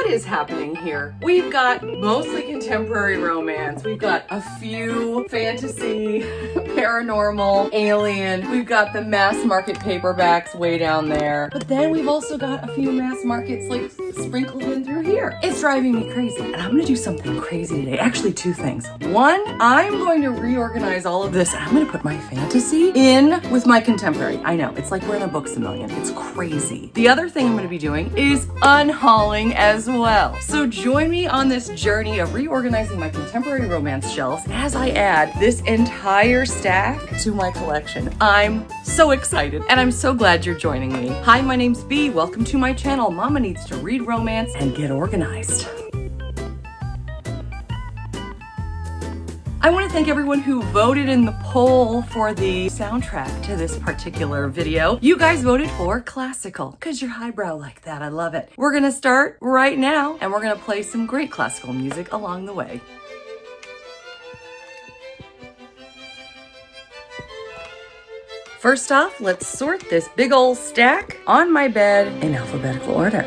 what is happening here? We've got mostly contemporary romance. We've got a few fantasy, paranormal, alien. We've got the mass market paperbacks way down there. But then we've also got a few mass markets like sprinkled in through here. It's driving me crazy. And I'm gonna do something crazy today. Actually, two things. One, I'm going to reorganize all of this. I'm gonna put my fantasy in with my contemporary. I know, it's like we're in a Books a Million. It's crazy. The other thing I'm gonna be doing is unhauling as well. So join me on this journey of reorganizing my contemporary romance shelves as I add this entire stack to my collection. I'm so excited and I'm so glad you're joining me. Hi, my name's Bea. Welcome to my channel. Mama needs to read romance and get organized. I want to thank everyone who voted in the poll for the soundtrack to this particular video. You guys voted for classical because you're highbrow like that. I love it. We're going to start right now and we're going to play some great classical music along the way. First off, let's sort this big old stack on my bed in alphabetical order.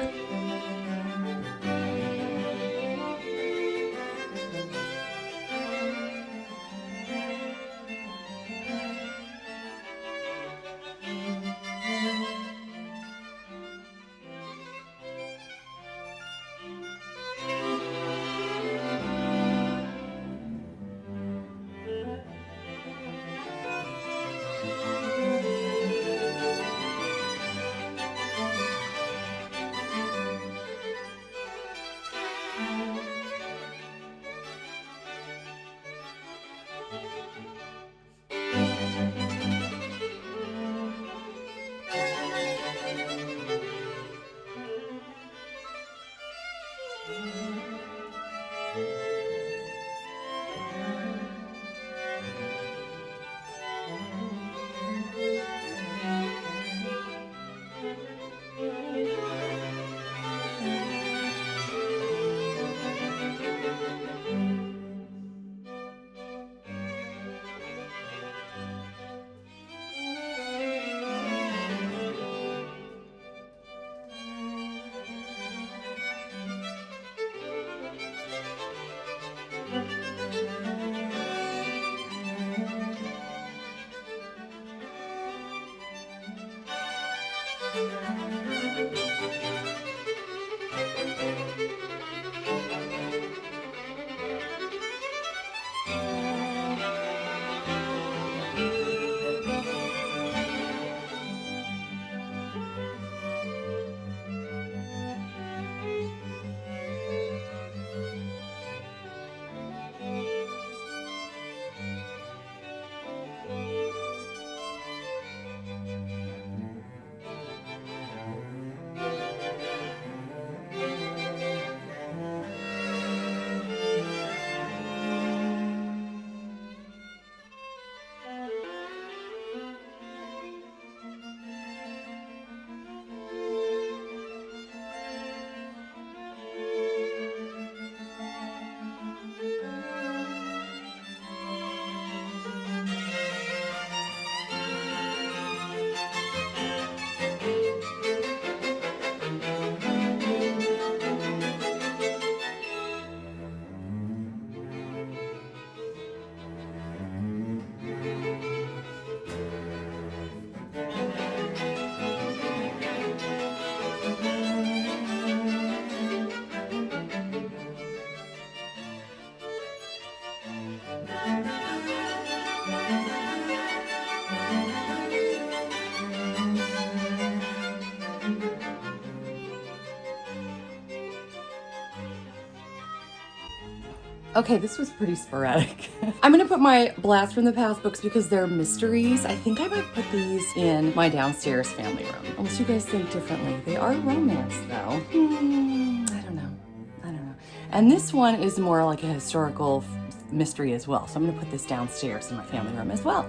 Okay, this was pretty sporadic. I'm gonna put my Blast from the Past books because they're mysteries. I think I might put these in my downstairs family room. Unless you guys think differently. They are romance though. I don't know. And this one is more like a historical mystery as well. So I'm gonna put this downstairs in my family room as well.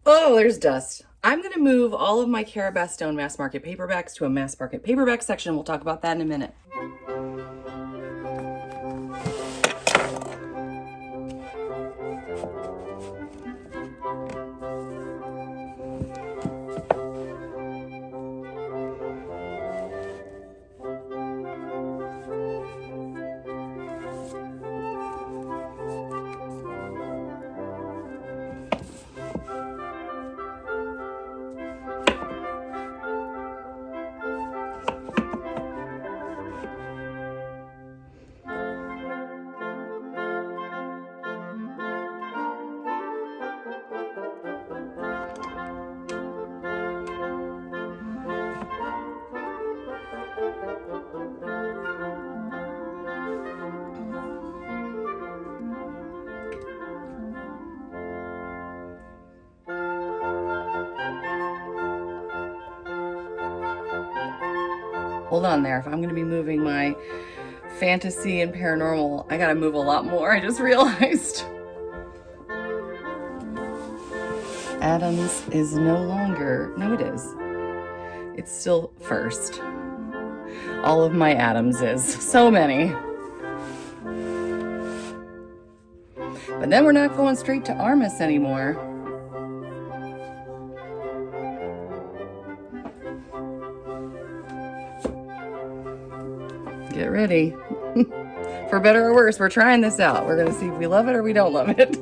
Oh, there's dust. I'm going to move all of my Carabas Stone mass market paperbacks to a mass market paperback section. We'll talk about that in a minute. Hold on there. If I'm gonna be moving my fantasy and paranormal, I gotta move a lot more. I just realized. Adams is no longer, no it is. It's still first. All of my Adams is, so many. But then we're not going straight to Armis anymore. Get ready. For better or worse, we're trying this out. We're gonna see if we love it or we don't love it.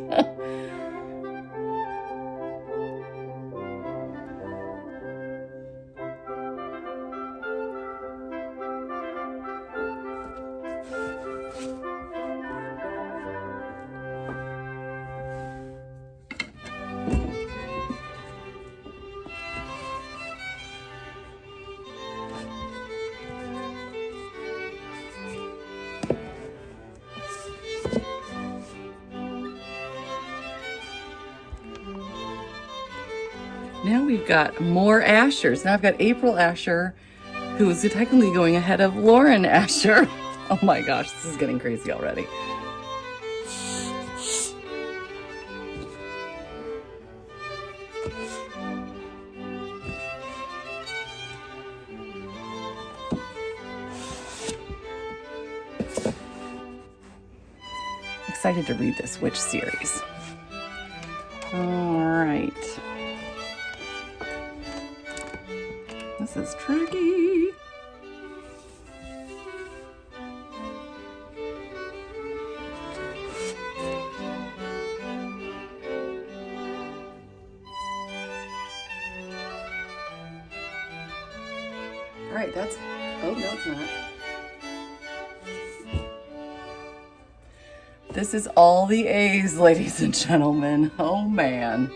Now we've got more Ashers. Now I've got April Asher, who is technically going ahead of Lauren Asher. Oh my gosh, this is getting crazy already. Excited to read this witch series. All right. This is tricky. All right, that's, oh, no, it's not. This is all the A's, ladies and gentlemen. Oh, man.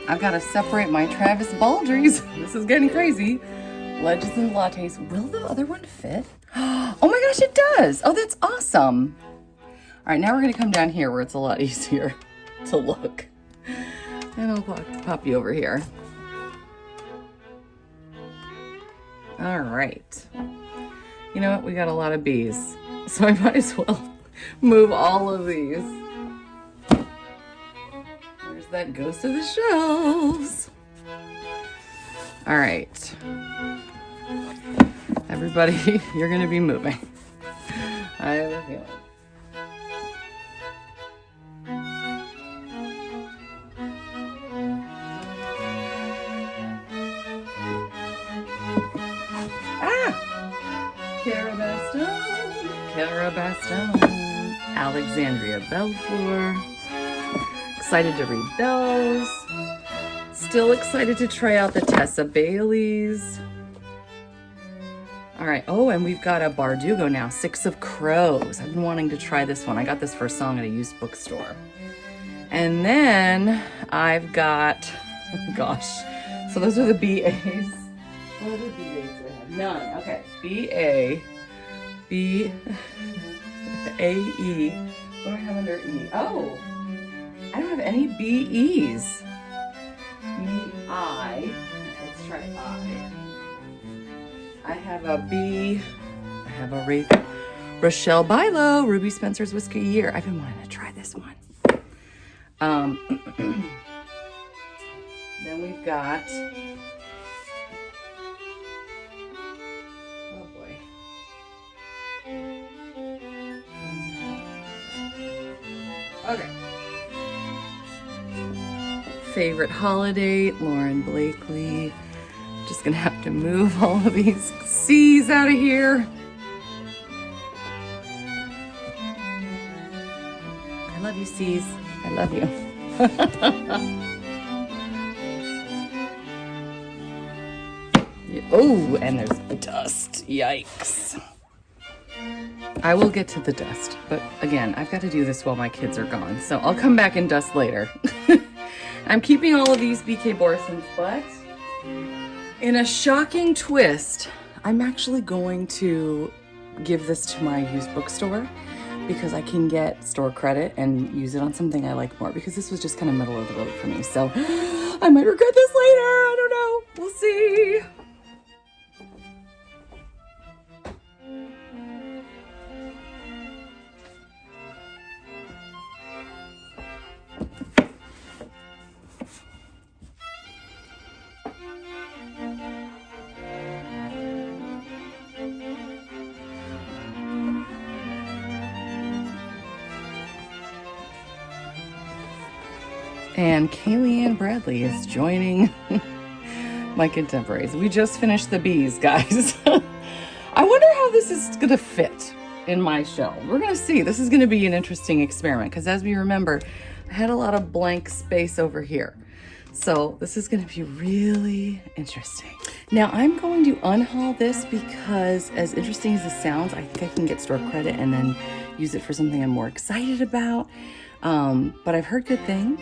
I've got to separate my Travis Baldry's. This is getting crazy. Legends and Lattes. Will the other one fit? Oh my gosh, it does. Oh, that's awesome. All right, now we're going to come down here where it's a lot easier to look. And I'll pop you over here. All right. You know what? We got a lot of B's, so I might as well move all of these. That goes to the shelves. All right. Everybody, you're going to be moving. I have a feeling. Carabastone, Alexandria Belfour. Excited to read those. Still excited to try out the Tessa Baileys. All right. Oh, and we've got a Bardugo now, Six of Crows. I've been wanting to try this one. I got this for a song at a used bookstore. And then I've got, oh gosh. So those are the BAs. What other BAs do I have? None. Okay. BA, B, A-E. What do I have under E? Oh. I don't have any BEs. B-I. Let's try I. I have a B. I have a Rochelle Bilo, Ruby Spencer's Whiskey Year. I've been wanting to try this one. Then we've got, oh boy. Okay. Favorite holiday, Lauren Blakely. Just gonna have to move all of these C's out of here. I love you, C's. I love you. Oh, and there's dust. Yikes. I will get to the dust, but again, I've got to do this while my kids are gone, so I'll come back and dust later. I'm keeping all of these BK Borsons, but in a shocking twist, I'm actually going to give this to my used bookstore because I can get store credit and use it on something I like more, because this was just kind of middle of the road for me. So I might regret this later. I don't know. We'll see. And Kaylee Ann Bradley is joining my contemporaries. We just finished the bees, guys. I wonder how this is going to fit in my shelf. We're going to see. This is going to be an interesting experiment because as we remember, I had a lot of blank space over here. So this is going to be really interesting. Now I'm going to unhaul this because as interesting as it sounds, I think I can get store credit and then use it for something I'm more excited about. But I've heard good things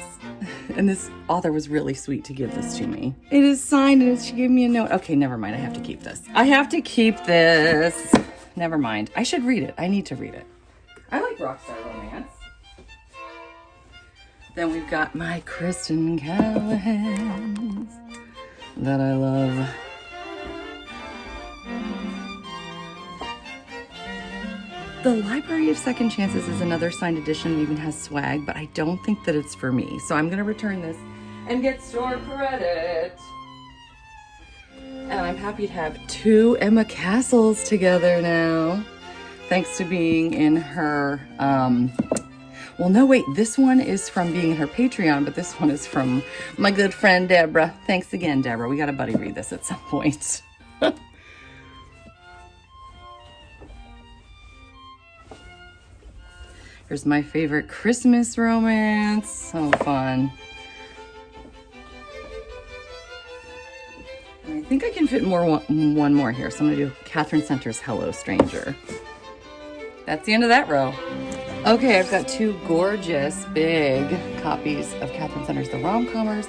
and this author was really sweet to give this to me. It is signed and she gave me a note. Okay, never mind. I have to keep this. I have to keep this. Never mind. I should read it. I need to read it. I like Rockstar Romance. Then we've got my Kristen Callahans that I love. The Library of Second Chances is another signed edition. It even has swag, but I don't think that it's for me. So I'm going to return this and get store credit. And I'm happy to have two Emma Castles together now. Thanks to being in her... Well, no, wait, this one is from being in her Patreon, but this one is from my good friend, Deborah. Thanks again, Deborah. We got to buddy read this at some point. Here's my favorite Christmas romance. So fun. And I think I can fit one more here. So I'm going to do Catherine Center's Hello, Stranger. That's the end of that row. Okay, I've got two gorgeous big copies of Catherine Center's The Rom-Commers,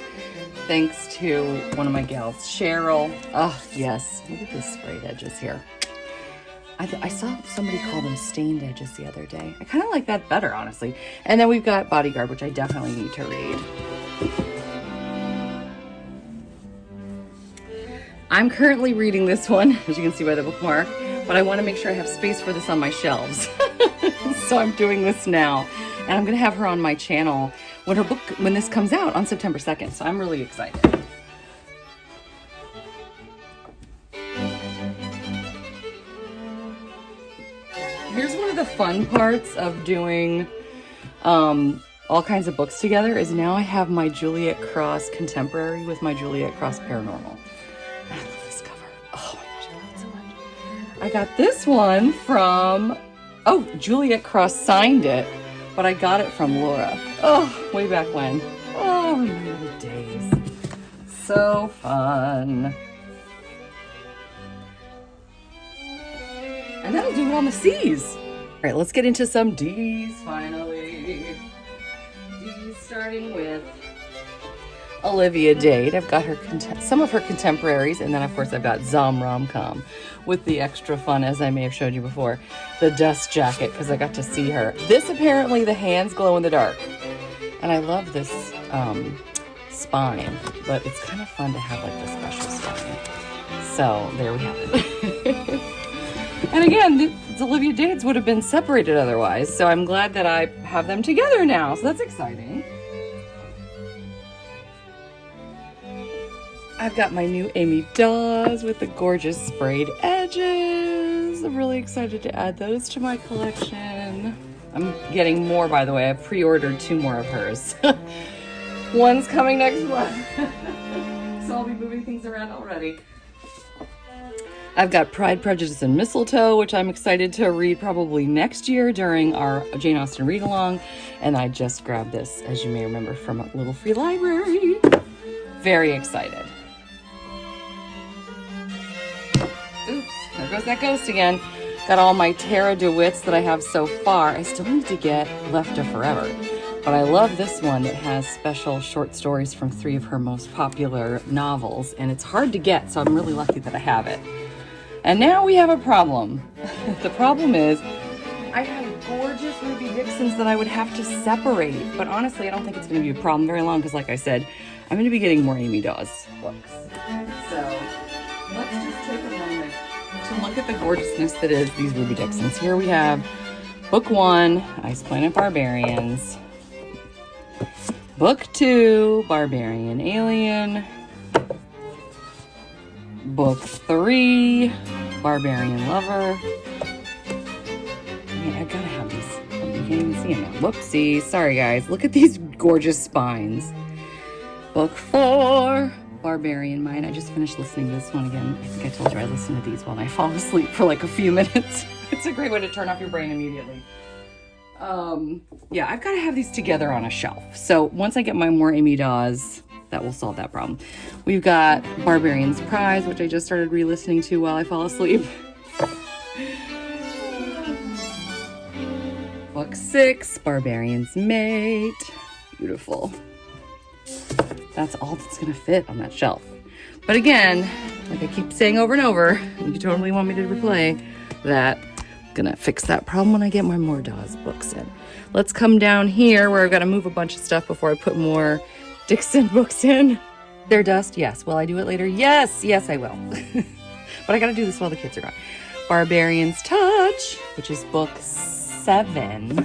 thanks to one of my gals, Cheryl. Oh, yes. Look at these sprayed edges here. I saw somebody call them stained edges the other day. I kind of like that better, honestly. And then we've got Bodyguard, which I definitely need to read. I'm currently reading this one, as you can see by the bookmark, but I want to make sure I have space for this on my shelves. So I'm doing this now, and I'm going to have her on my channel when this comes out on September 2nd. So I'm really excited. Here's one of the fun parts of doing all kinds of books together is now I have my Juliet Cross Contemporary with my Juliet Cross Paranormal. I love this cover. Oh my gosh, I love it so much. I got this one from... Oh, Juliet Cross signed it, but I got it from Laura. Oh, way back when. Oh, remember the days. So fun. And that'll do it on the C's. All right, let's get into some D's finally. D's starting with Olivia Dade. I've got her some of her contemporaries, and then of course I've got Zom Rom-Com with the extra fun, as I may have showed you before, the dust jacket, because I got to see her. This apparently the hands glow in the dark, and I love this spine, but it's kind of fun to have like the special spine. So there we have it. And again, the Olivia Dades would have been separated otherwise, so I'm glad that I have them together now, so that's exciting. I've got my new Amy Dawes with the gorgeous sprayed edges. I'm really excited to add those to my collection. I'm getting more, by the way. I've pre-ordered 2 more of hers. One's coming next month. So I'll be moving things around already. I've got Pride, Prejudice, and Mistletoe, which I'm excited to read probably next year during our Jane Austen read-along. And I just grabbed this, as you may remember, from a little free library. Very excited. Oops, there goes that ghost again. Got all my Tara DeWitts that I have so far. I still need to get Left of Forever. But I love this one that has special short stories from 3 of her most popular novels. And it's hard to get, so I'm really lucky that I have it. And now we have a problem. The problem is, I have gorgeous Ruby Dixons that I would have to separate. But honestly, I don't think it's going to be a problem very long because, like I said, I'm going to be getting more Amy Dawes books. So let's just take a moment to look at the gorgeousness that is these Ruby Dixons. Here we have Book 1, Ice Planet Barbarians. Book 2, Barbarian Alien. Book 3, Barbarian Lover. I gotta have these. You can't even see them now. Whoopsie. Sorry, guys. Look at these gorgeous spines. Book 4, Barbarian Mind. I just finished listening to this one again. I think I told you I listen to these while I fall asleep for like a few minutes. It's a great way to turn off your brain immediately. Yeah, I've got to have these together on a shelf. So once I get my more Amy Dawes, that will solve that problem. We've got Barbarian's Prize, which I just started re-listening to while I fall asleep. Book 6, Barbarian's Mate. Beautiful. That's all that's gonna fit on that shelf. But again, like I keep saying over and over, you totally want me to replay that. Gonna fix that problem when I get my more Dawes books in. Let's come down here where I've got to move a bunch of stuff before I put more Dixon books in. Their dust, yes. Will I do it later? Yes, I will. But I gotta do this while the kids are gone. Barbarian's Touch, which is book 7.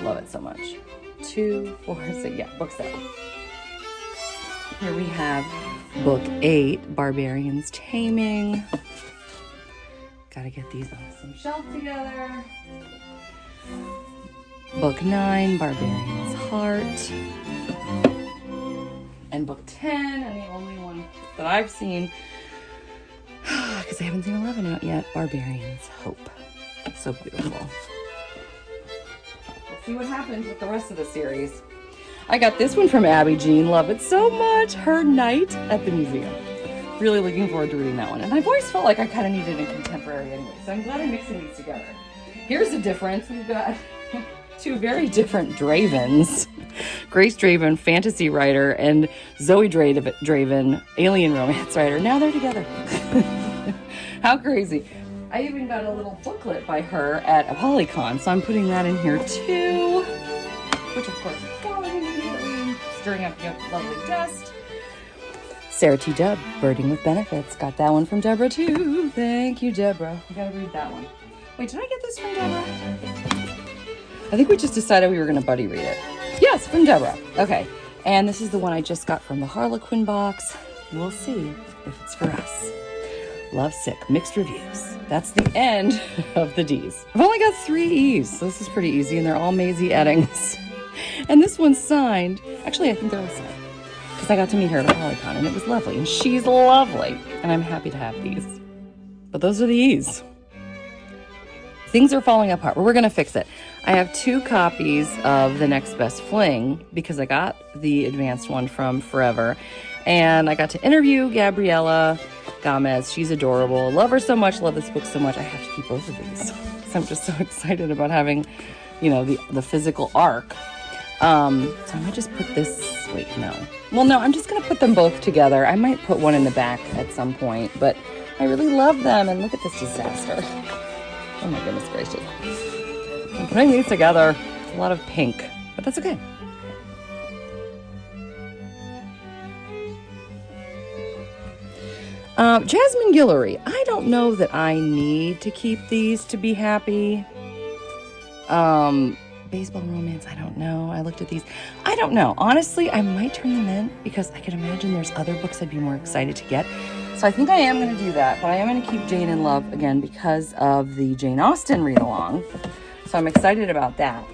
Love it so much. 2, 4, 6, yeah, book 7. Here we have book 8, Barbarian's Taming. Gotta get these on the same shelf together. Book 9, Barbarian's Heart. And book 10, and the only one that I've seen, because I haven't seen 11 out yet, Barbarian's Hope. So beautiful. We'll see what happens with the rest of the series. I got this one from Abby Jean. Love it so much. Her Night at the Museum. Really looking forward to reading that one. And I've always felt like I kind of needed a contemporary anyway, so I'm glad I'm mixing these together. Here's the difference. We've got 2 very different Dravens. Grace Draven, fantasy writer, and Zoe Draven, alien romance writer. Now they're together. How crazy. I even got a little booklet by her at ApollyCon, so I'm putting that in here too. Which of course is falling immediately, stirring up lovely dust. Sarah T. Dubb, Birding with Benefits. Got that one from Deborah too. Thank you, Deborah. I gotta read that one. Wait, did I get this from Deborah? I think we just decided we were gonna buddy read it. Yes, from Deborah. Okay, and this is the one I just got from the Harlequin box. We'll see if it's for us. Love Sick, mixed reviews. That's the end of the D's. I've only got 3 E's, so this is pretty easy, and they're all Maisie Eddings. And this one's signed. Actually, I think they're all signed. Because I got to meet her at ApollyCon, and it was lovely. And she's lovely. And I'm happy to have these. But those are the E's. Things are falling apart. We're going to fix it. I have 2 copies of The Next Best Fling because I got the advanced one from Forever. And I got to interview Gabriella Gomez. She's adorable. Love her so much. Love this book so much. I have to keep both of these. So I'm just so excited about having, the physical arc. So I might just put this, wait, no. Well, no, I'm just going to put them both together. I might put one in the back at some point, but I really love them. And look at this disaster. Oh my goodness gracious. I'm putting these together. A lot of pink, but that's okay. Jasmine Guillory. I don't know that I need to keep these to be happy. Baseball Romance, I don't know. I looked at these. I don't know. Honestly, I might turn them in because I can imagine there's other books I'd be more excited to get. So I think I am going to do that, but I am going to keep Jane in Love again because of the Jane Austen read-along. So I'm excited about that.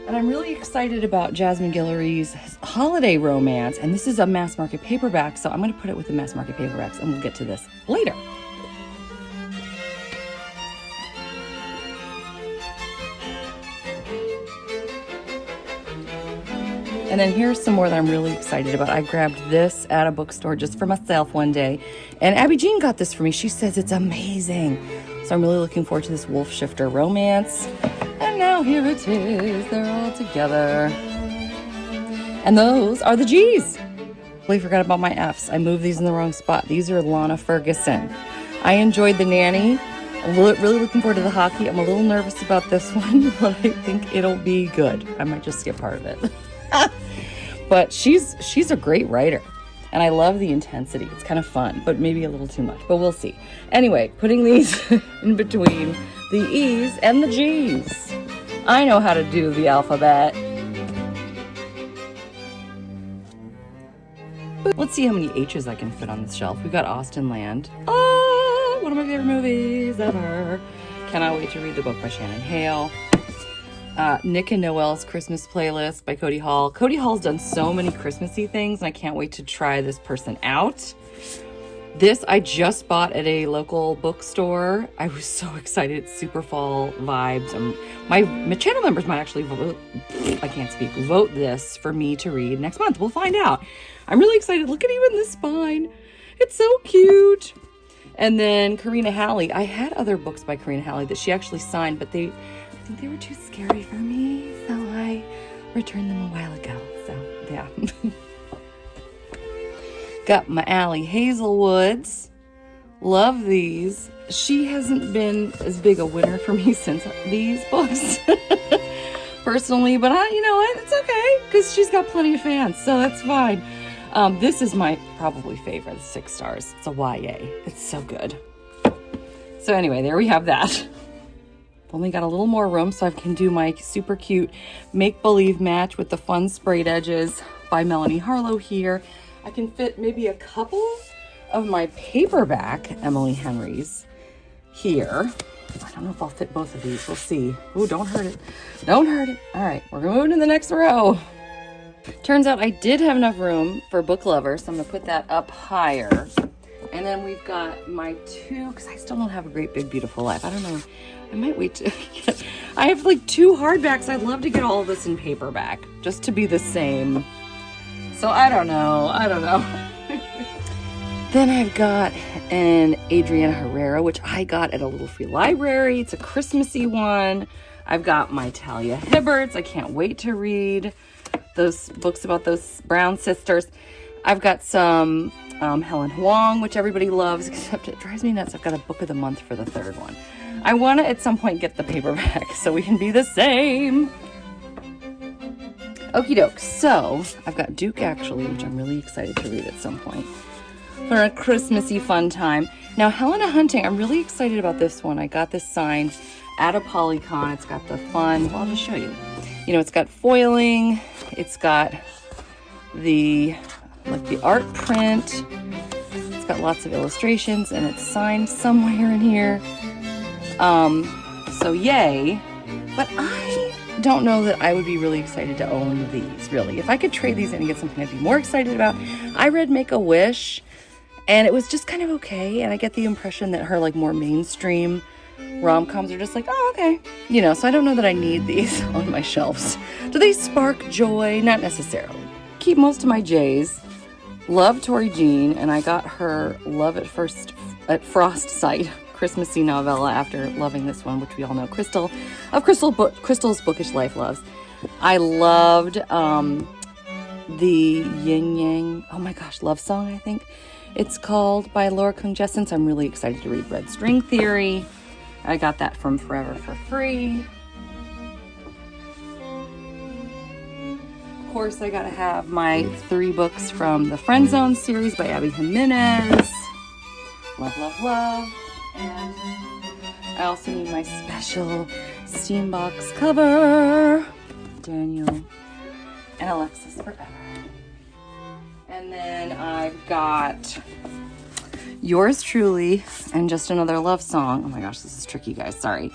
And I'm really excited about Jasmine Guillory's holiday romance. And this is a mass market paperback, so I'm going to put it with the mass market paperbacks, and we'll get to this later. And then here's some more that I'm really excited about. I grabbed this at a bookstore just for myself one day. And Abby Jean got this for me. She says it's amazing. So I'm really looking forward to this Wolf Shifter romance. And now here it is. They're all together. And those are the G's. I forgot about my F's. I moved these in the wrong spot. These are Lana Ferguson. I enjoyed The Nanny. I'm really looking forward to the hockey. I'm a little nervous about this one, but I think it'll be good. I might just skip part of it. But she's a great writer, and I love the intensity. It's kind of fun, but maybe a little too much, but we'll see. Anyway, putting these in between the E's and the G's. I know how to do the alphabet. Let's see how many H's I can fit on this shelf. We got Austin Land. Oh, one of my favorite movies ever. Cannot wait to read the book by Shannon Hale. Nick and Noelle's Christmas Playlist by Cody Hall. Cody Hall's done so many Christmassy things, and I can't wait to try this person out. This I just bought at a local bookstore. I was so excited. It's super fall vibes. My channel members might actually vote this for me to read next month. We'll find out. I'm really excited. Look at even the spine. It's so cute. And then Karina Halley. I had other books by Karina Halley that she actually signed, but I think they were too scary for me, so I returned them a while ago. So, yeah. Got my Allie Hazelwoods. Love these. She hasn't been as big a winner for me since these books, personally, but you know what? It's okay, because she's got plenty of fans, so that's fine. This is my probably favorite, 6 stars. It's a YA. It's so good. So anyway, there we have that. Only got a little more room, so I can do my super cute make-believe match with the fun sprayed edges by Melanie Harlow here. I can fit maybe a couple of my paperback Emily Henrys here. I don't know if I'll fit both of these. We'll see. Ooh, don't hurt it. Don't hurt it. All right, we're moving to the next row. Turns out I did have enough room for book lovers, so I'm going to put that up higher. And then we've got my 2, because I still don't have a Great Big Beautiful Life. I don't know. I might wait to get... I have like 2 hardbacks. I'd love to get all of this in paperback, just to be the same. So I don't know. Then I've got an Adriana Herrera, which I got at a little free library. It's a Christmassy one. I've got my Talia Hibberts. I can't wait to read those books about those Brown sisters. I've got some Helen Huang, which everybody loves, except it drives me nuts. I've got a book of the month for the 3rd one. I want to at some point get the paperback so we can be the same. Okie doke. So I've got Duke Actually, which I'm really excited to read at some point for a Christmassy fun time. Now, Helena Hunting, I'm really excited about this one. I got this signed at a Polycon. It's got the fun, well, I'll just show you. You know, it's got foiling. It's got the art print. It's got lots of illustrations, and it's signed somewhere in here. So yay. But I don't know that I would be really excited to own these, really. If I could trade these in and get something I'd be more excited about. I read Make-A-Wish, and it was just kind of okay, and I get the impression that her, like, more mainstream rom-coms are just like, oh, okay. You know, so I don't know that I need these on my shelves. Do they spark joy? Not necessarily. Keep most of my J's. Love Tori Jean, and I got her Love at Frost Sight Christmassy novella after loving this one, which we all know Crystal's Bookish Life loves. I loved the Yin Yang, oh my gosh, love song, I think it's called, by Laura Kung Jessen. So I'm really excited to read Red String Theory. I got that from Forever for free. Of course, I gotta have my 3 books from the Friend Zone series by Abby Jimenez. Love, love, love. And I also need my special Steambox cover. Daniel and Alexis Forever. And then I've got Yours Truly and Just Another Love Song. Oh my gosh, this is tricky, guys. Sorry.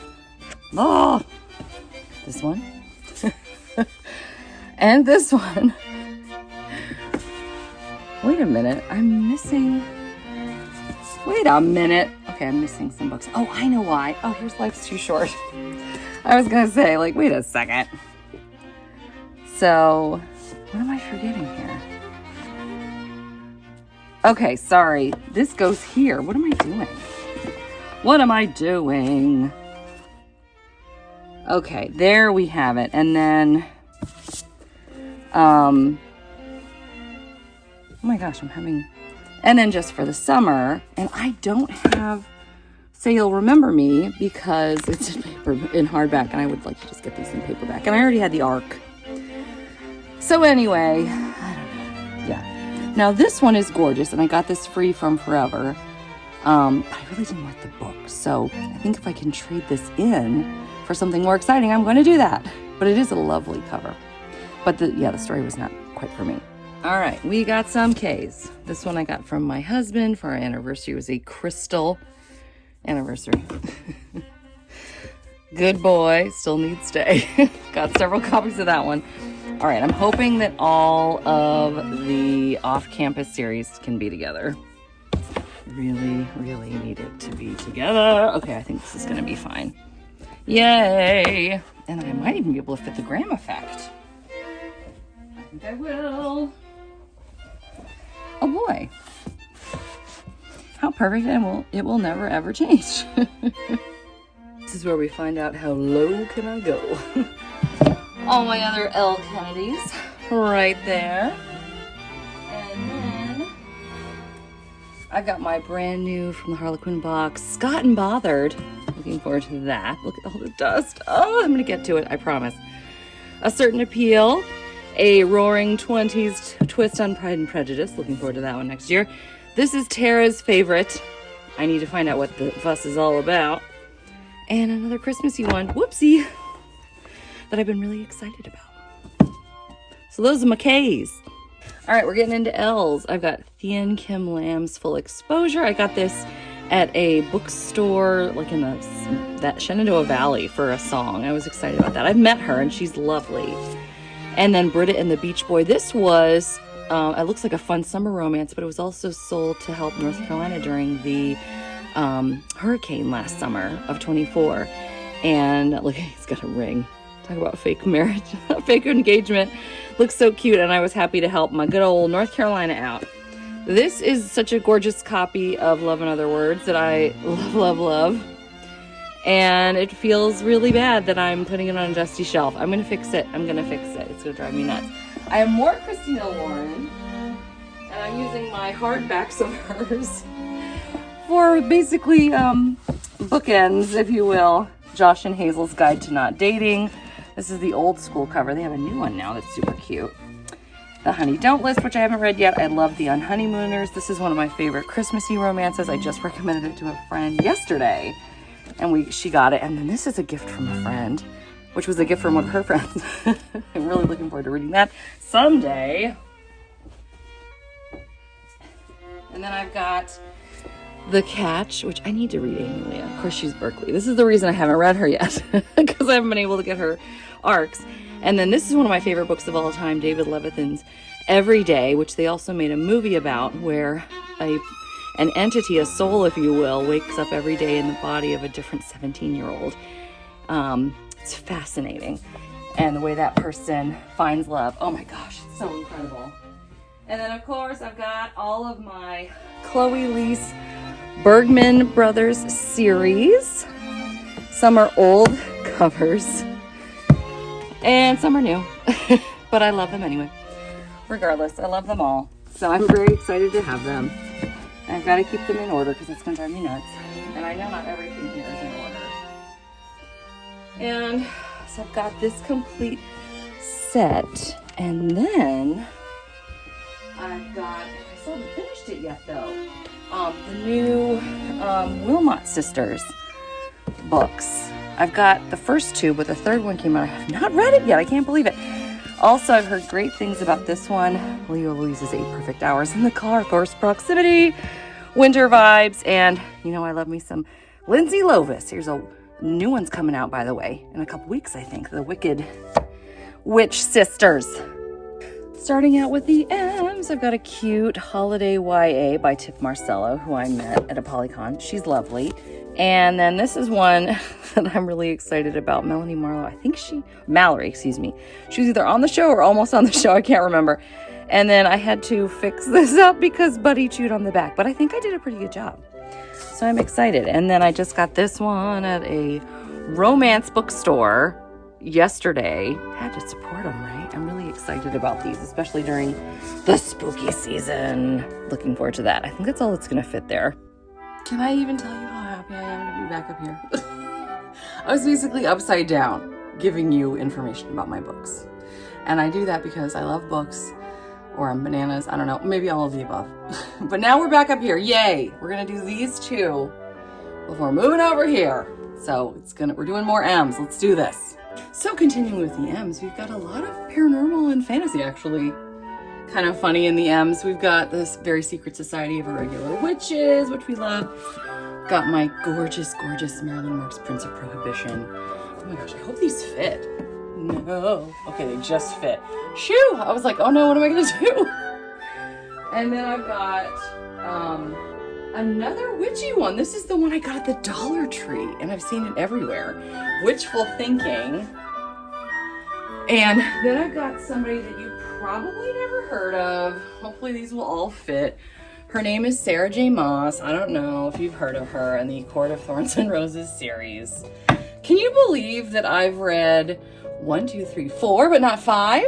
Oh, this one. And this one. Wait a minute. I'm missing... Wait a minute. Okay, I'm missing some books. Oh, I know why. Oh, here's Life's Too Short. I was going to say, like, wait a second. So, what am I forgetting here? Okay, sorry. This goes here. What am I doing? What am I doing? Okay, there we have it. And then, oh my gosh, I'm having... And then just for the summer, and I don't have Say You'll Remember Me because it's in hardback, and I would like to just get these in paperback. And I already had the ARC. So anyway, I don't know. Yeah. Now this one is gorgeous, and I got this free from Forever. But I really didn't like the book. So I think if I can trade this in for something more exciting, I'm going to do that. But it is a lovely cover. But the story was not quite for me. All right, we got some K's. This one I got from my husband for our anniversary. It was a crystal anniversary. Good boy, still needs stay. Got several copies of that one. All right, I'm hoping that all of the off-campus series can be together. Really, really need it to be together. Okay, I think this is gonna be fine. Yay! And I might even be able to fit the gram effect. I think I will. Oh boy. How perfect, and it will never ever change. This is where we find out how low can I go. All my other L. Kennedys right there. And then I've got my brand new from the Harlequin box, Scott and Bothered. Looking forward to that. Look at all the dust. Oh, I'm gonna get to it, I promise. A Certain Appeal, a Roaring 20s twist on Pride and Prejudice. Looking forward to that one next year. This is Tara's favorite. I need to find out what the fuss is all about. And another Christmassy one, whoopsie, that I've been really excited about. So those are my K's. All right, we're getting into L's. I've got Thien Kim Lam's Full Exposure. I got this at a bookstore, like in that Shenandoah Valley for a song. I was excited about that. I've met her and she's lovely. And then Britta and the Beach Boy. This was, it looks like a fun summer romance, but it was also sold to help North Carolina during the hurricane last summer of 24. And look, he's got a ring. Talk about fake marriage, fake engagement. Looks so cute, and I was happy to help my good old North Carolina out. This is such a gorgeous copy of Love and Other Words that I love, love, love. And it feels really bad that I'm putting it on a dusty shelf. I'm going to fix it. I'm going to fix it. It's going to drive me nuts. I have more Christina Lauren, and I'm using my hardbacks of hers for basically bookends, if you will. Josh and Hazel's Guide to Not Dating. This is the old school cover. They have a new one now that's super cute. The Honey Don't List, which I haven't read yet. I love The Unhoneymooners. This is one of my favorite Christmassy romances. I just recommended it to a friend yesterday, and she got it. And then this is a gift from a friend, which was a gift from one of her friends. I'm really looking forward to reading that someday. And then I've got The Catch, which I need to read Amy Leah. Of course, she's Berkeley. This is the reason I haven't read her yet, because I haven't been able to get her arcs. And then this is one of my favorite books of all time, David Levithan's Every Day, which they also made a movie about, where an entity, a soul, if you will, wakes up every day in the body of a different 17-year-old. It's fascinating. And the way that person finds love. Oh my gosh, it's so incredible. And then, of course, I've got all of my Chloe Lease Bergman Brothers series. Some are old covers and some are new, but I love them anyway. Regardless, I love them all. So I'm very excited to have them. And I've got to keep them in order because it's going to drive me nuts. And I know not everything here is in order. And so I've got this complete set. And then I've got, I still haven't finished it yet though, the new Wilmot Sisters books. I've got the first two, but the third one came out. I have not read it yet. I can't believe it. Also, I've heard great things about this one. Leo Louise's 8 Perfect Hours in the Car, Forced Proximity, Winter Vibes, and you know I love me some Lindsay Lovis. Here's a new one's coming out, by the way, in a couple weeks, I think. The Wicked Witch Sisters. Starting out with the M's, I've got a cute holiday YA by Tiff Marcello, who I met at a Polycon. She's lovely. And then this is one that I'm really excited about. Mallory, excuse me. She was either on the show or almost on the show. I can't remember. And then I had to fix this up because Buddy chewed on the back. But I think I did a pretty good job. So I'm excited. And then I just got this one at a romance bookstore yesterday. Had to support them, right? I'm really excited about these, especially during the spooky season. Looking forward to that. I think that's all that's going to fit there. Can I even tell you how happy I am to be back up here? I was basically upside down giving you information about my books. And I do that because I love books, or I'm bananas. I don't know, maybe all of the above. But now we're back up here. Yay! We're going to do these two before moving over here. So we're doing more M's. Let's do this. So continuing with the M's, we've got a lot of paranormal and fantasy, actually. Kind of funny in the M's. We've got this Very Secret Society of Irregular Witches, which we love. Got my gorgeous, gorgeous Marilyn Marks Prince of Prohibition. Oh my gosh, I hope these fit. No. Okay, they just fit. Shoo! I was like, oh no, what am I gonna do? And then I've got another witchy one. This is the one I got at the Dollar Tree, and I've seen it everywhere. Witchful Thinking. And then I've got somebody that you probably never heard of. Hopefully these will all fit. Her name is Sarah J. Maas. I don't know if you've heard of her in the Court of Thorns and Roses series. Can you believe that I've read 1, 2, 3, 4, but not 5?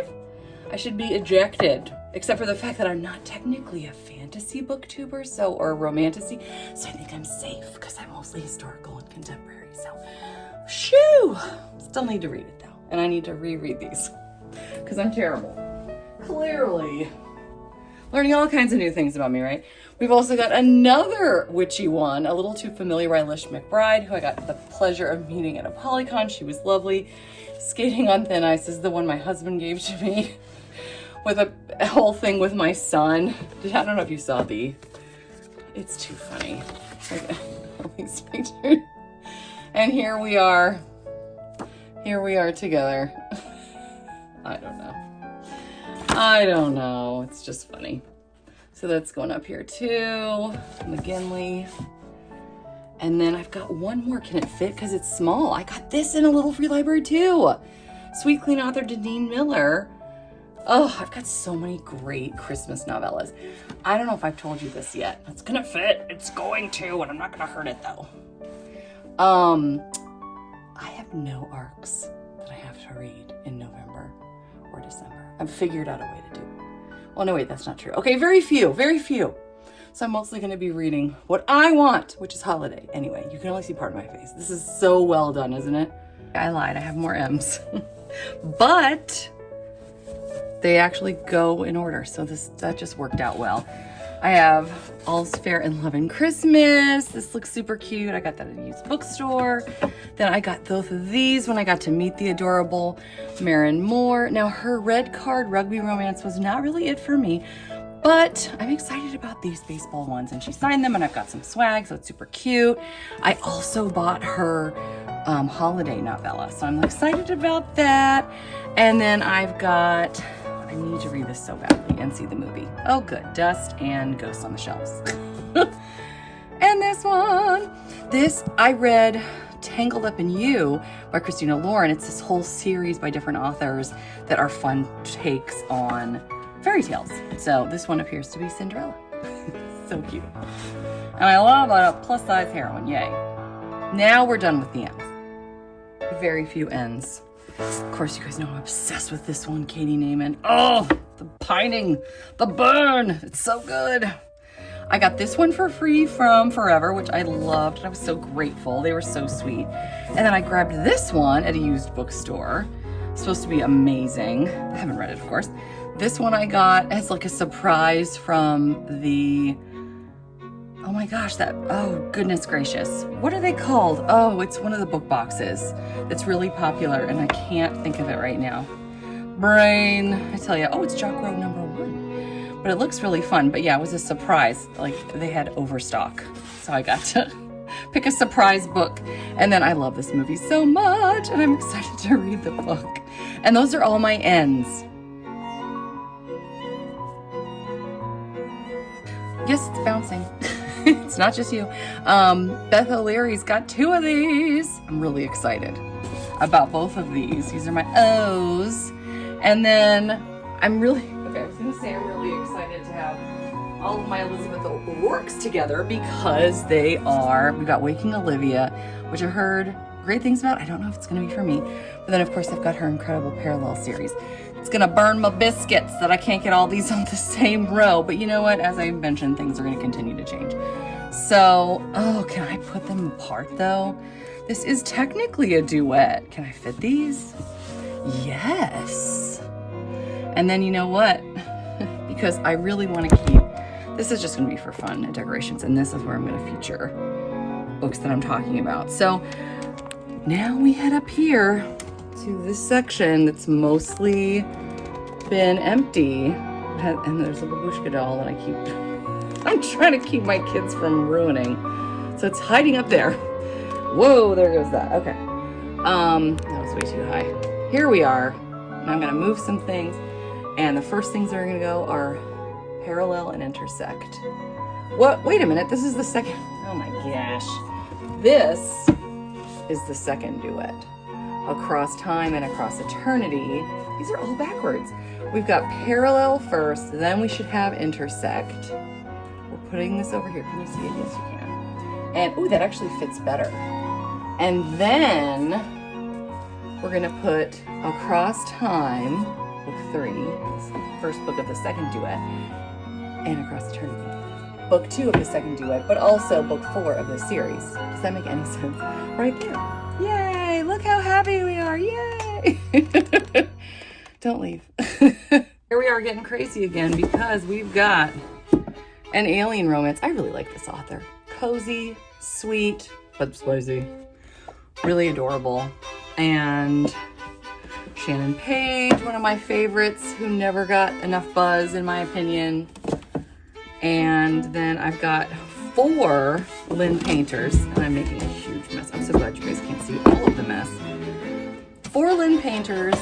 I should be ejected, except for the fact that I'm not technically a fantasy booktuber, or romantasy, so I think I'm safe because I'm mostly historical and contemporary. So, shoo! Still need to read it though, and I need to reread these because I'm terrible. Clearly. Learning all kinds of new things about me, right? We've also got another witchy one, a little too familiar by Lish McBride, who I got the pleasure of meeting at a Polycon. She was lovely. Skating on Thin Ice is the one my husband gave to me with a whole thing with my son. I don't know if you saw it's too funny. All these pictures. And here we are together. I don't know. It's just funny. So that's going up here too. McGinley. And then I've got one more. Can it fit? Because it's small. I got this in a little free library too. Sweet Clean author Deneen Miller. Oh, I've got so many great Christmas novellas. I don't know if I've told you this yet. It's gonna fit. It's going to, and I'm not gonna hurt it though. I have no arcs that I have to read in November or December. I've figured out a way to do it. Well, no, wait, that's not true. Okay, very few. So I'm mostly going to be reading what I want, which is holiday. Anyway, you can only see part of my face. This is so well done, isn't it? I lied. I have more M's. But they actually go in order. So that just worked out well. I have All's Fair in Love and Christmas. This looks super cute. I got that at a used bookstore. Then I got both of these when I got to meet the adorable Marin Moore. Now, her red card rugby romance was not really it for me, but I'm excited about these baseball ones, and she signed them, and I've got some swag, so it's super cute. I also bought her holiday novella, so I'm excited about that. And then I've got, I need to read this so badly and see the movie. Oh, good. Dust and Ghosts on the Shelves. And this one. I read Tangled Up in You by Christina Lauren. It's this whole series by different authors that are fun takes on fairy tales. So this one appears to be Cinderella. So cute. And I love a plus size heroine. Yay. Now we're done with the ends. Very few ends. Of course, you guys know I'm obsessed with this one, Katie Naiman. Oh, the pining, the burn. It's so good. I got this one for free from Forever, which I loved, and I was so grateful. They were so sweet. And then I grabbed this one at a used bookstore. It's supposed to be amazing. I haven't read it, of course. This one I got as like a surprise from the, oh my gosh, oh goodness gracious. What are they called? Oh, it's one of the book boxes that's really popular, and I can't think of it right now. Brain, I tell you. Oh, it's Jock Road #1. But it looks really fun. But yeah, it was a surprise. Like, they had overstock. So I got to pick a surprise book. And then I love this movie so much, and I'm excited to read the book. And those are all my ends. Yes, it's bouncing. It's not just you. Beth O'Leary's got 2 of these. I'm really excited about both of these. These are my O's. And then I was gonna say I'm really excited to have all of my Elizabeth O'Rourke's together because we got Waking Olivia, which I heard great things about. I don't know if it's gonna be for me. But then of course I've got her incredible parallel series. It's gonna burn my biscuits that I can't get all these on the same row. But you know what? As I mentioned, things are gonna continue to change. So, can I put them apart though? This is technically a duet. Can I fit these? Yes. And then you know what? Because I really want to keep, this is just going to be for fun and decorations, and this is where I'm going to feature books that I'm talking about. So now we head up here to this section that's mostly been empty. And there's a babushka doll that I'm trying to keep my kids from ruining. So it's hiding up there. Whoa, there goes that. Okay. That was way too high. Here we are. Now I'm gonna move some things, and the first things that are gonna go are parallel and intersect. What? Wait a minute, this is the second. Oh my gosh. This is the second duet. Across time and across eternity. These are all backwards. We've got parallel first, then we should have intersect. We're putting this over here. Can you see it? Yes, you can. And, ooh, that actually fits better. And then we're gonna put across time, book 3, first book of the second duet, and across eternity. Book 2 of the second duet, but also book 4 of the series. Does that make any sense? Right there. Yay! Look how happy we are! Yay! Don't leave. Here we are getting crazy again because we've got an alien romance. I really like this author. Cozy, sweet, but spicy. Really adorable. And Shannon Page, one of my favorites, who never got enough buzz in my opinion. And then I've got 4 Lynn Painters, and I'm making a huge mess. I'm so glad you guys can't see all of the mess. 4 Lynn Painters.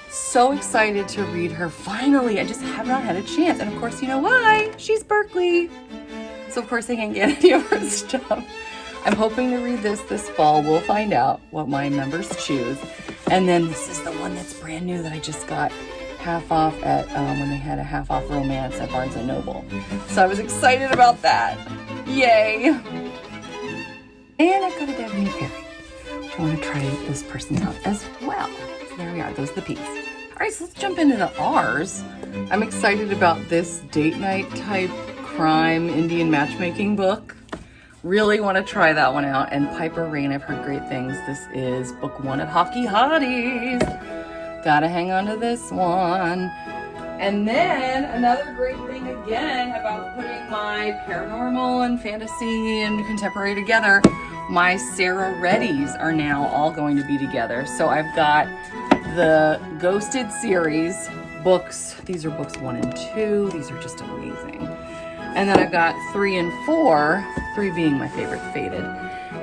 So excited to read her. Finally, I just have not had a chance. And of course, you know why? She's Berkeley. So of course I can't get any of her stuff. I'm hoping to read this fall. We'll find out what my members choose. And then this is the one that's brand new that I just got half off at when they had a half off romance at Barnes & Noble. So I was excited about that. Yay. And I've got a Devin Perry. I want to try this person out as well. So there we are. Those are the P's. All right, so let's jump into the R's. I'm excited about this date night type crime Indian matchmaking book. Really want to try that one out. And Piper Rain, I've heard great things. This is book 1 of Hockey Hotties. Gotta hang on to this one. And then another great thing again about putting my paranormal and fantasy and contemporary together, my Sarah Reddies are now all going to be together. So I've got the Ghosted series books. These are books 1 and 2. These are just amazing. And then I've got 3 and 4, 3 being my favorite, Faded.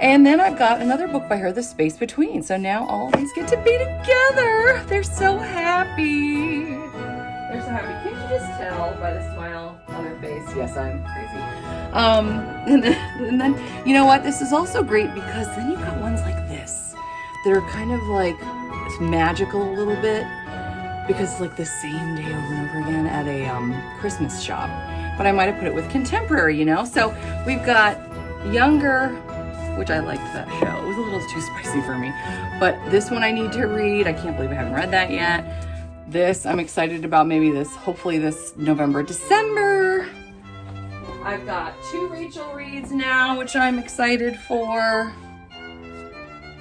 And then I've got another book by her, The Space Between. So now all these get to be together. They're so happy. They're so happy. Can't you just tell by the smile on their face? Yes, I'm crazy. And then, you know what? This is also great because then you've got ones like this. They're kind of like magical a little bit because it's like the same day over and over again at a Christmas shop. But I might have put it with contemporary, you know? So we've got younger, which I liked that show. It was a little too spicy for me. But this one I need to read. I can't believe I haven't read that yet. This, I'm excited about maybe this, hopefully this November, December. I've got 2 Rachel reads now, which I'm excited for.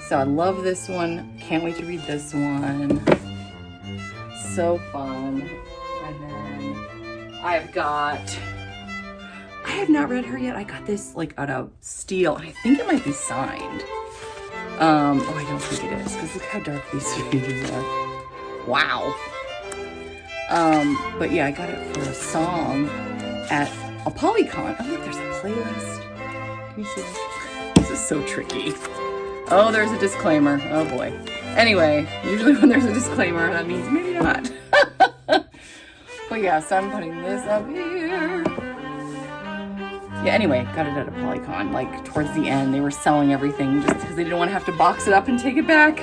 So I love this one. Can't wait to read this one. So fun. And then I've got, I have not read her yet. I got this like out of Steele. I think it might be signed. Oh, I don't think it is because look how dark these pages are. Wow. But yeah, I got it for a song at a Polycon. Oh look, there's a playlist. Can you see this? This is so tricky. Oh, there's a disclaimer. Oh boy. Anyway, usually when there's a disclaimer, that means maybe not. But yeah, so I'm putting this up here. Yeah, anyway, got it at a Polycon. Like towards the end, they were selling everything just because they didn't want to have to box it up and take it back.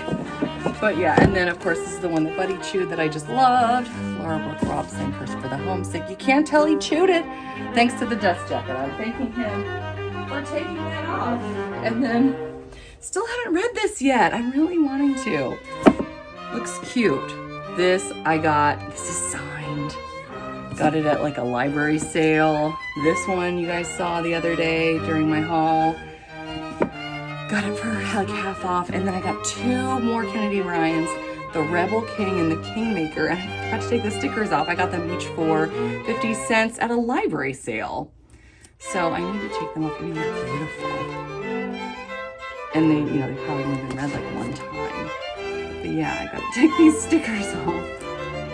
But yeah, and then of course this is the one that Buddy chewed that I just loved. Laura Brooke Robson, Curse for the Homesick. You can't tell he chewed it. Thanks to the dust jacket. I'm thanking him for taking that off. And then still haven't read this yet. I'm really wanting to. Looks cute. This I got. This is signed. Got it at like a library sale. This one you guys saw the other day during my haul. Got it for like half off. And then I got 2 more Kennedy Ryans, the Rebel King and the Kingmaker. And I forgot to take the stickers off. I got them each for 50 cents at a library sale. So I need to take them off. I mean, they're beautiful. And they, you know, they probably only been read like 1 time. But yeah, I gotta take these stickers off.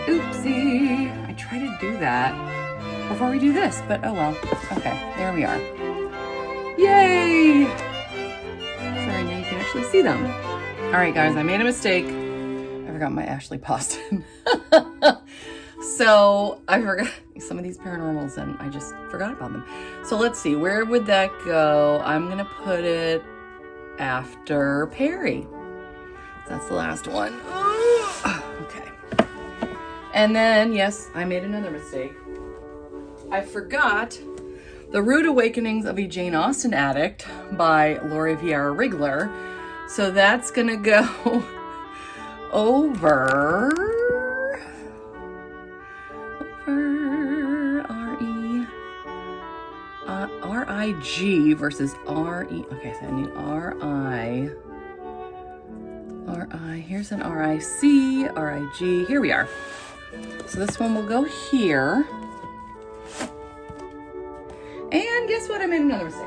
Oopsie. I try to do that before we do this, but oh well. Okay, there we are. Yay! Sorry, now you can actually see them. All right, guys, I made a mistake. I forgot my Ashley pasta. So I forgot some of these paranormals and I just forgot about them. So let's see, where would that go? I'm gonna put it after Perry. That's the last one. Okay. And then, yes, I made another mistake. I forgot The Rude Awakenings of a Jane Austen Addict by Lori Vieira Rigler. So that's gonna go over R-I-G versus R-E. Okay, so I need R-I. Here's an R-I-C, R-I-G. Here we are. So this one will go here. And guess what? I made another mistake.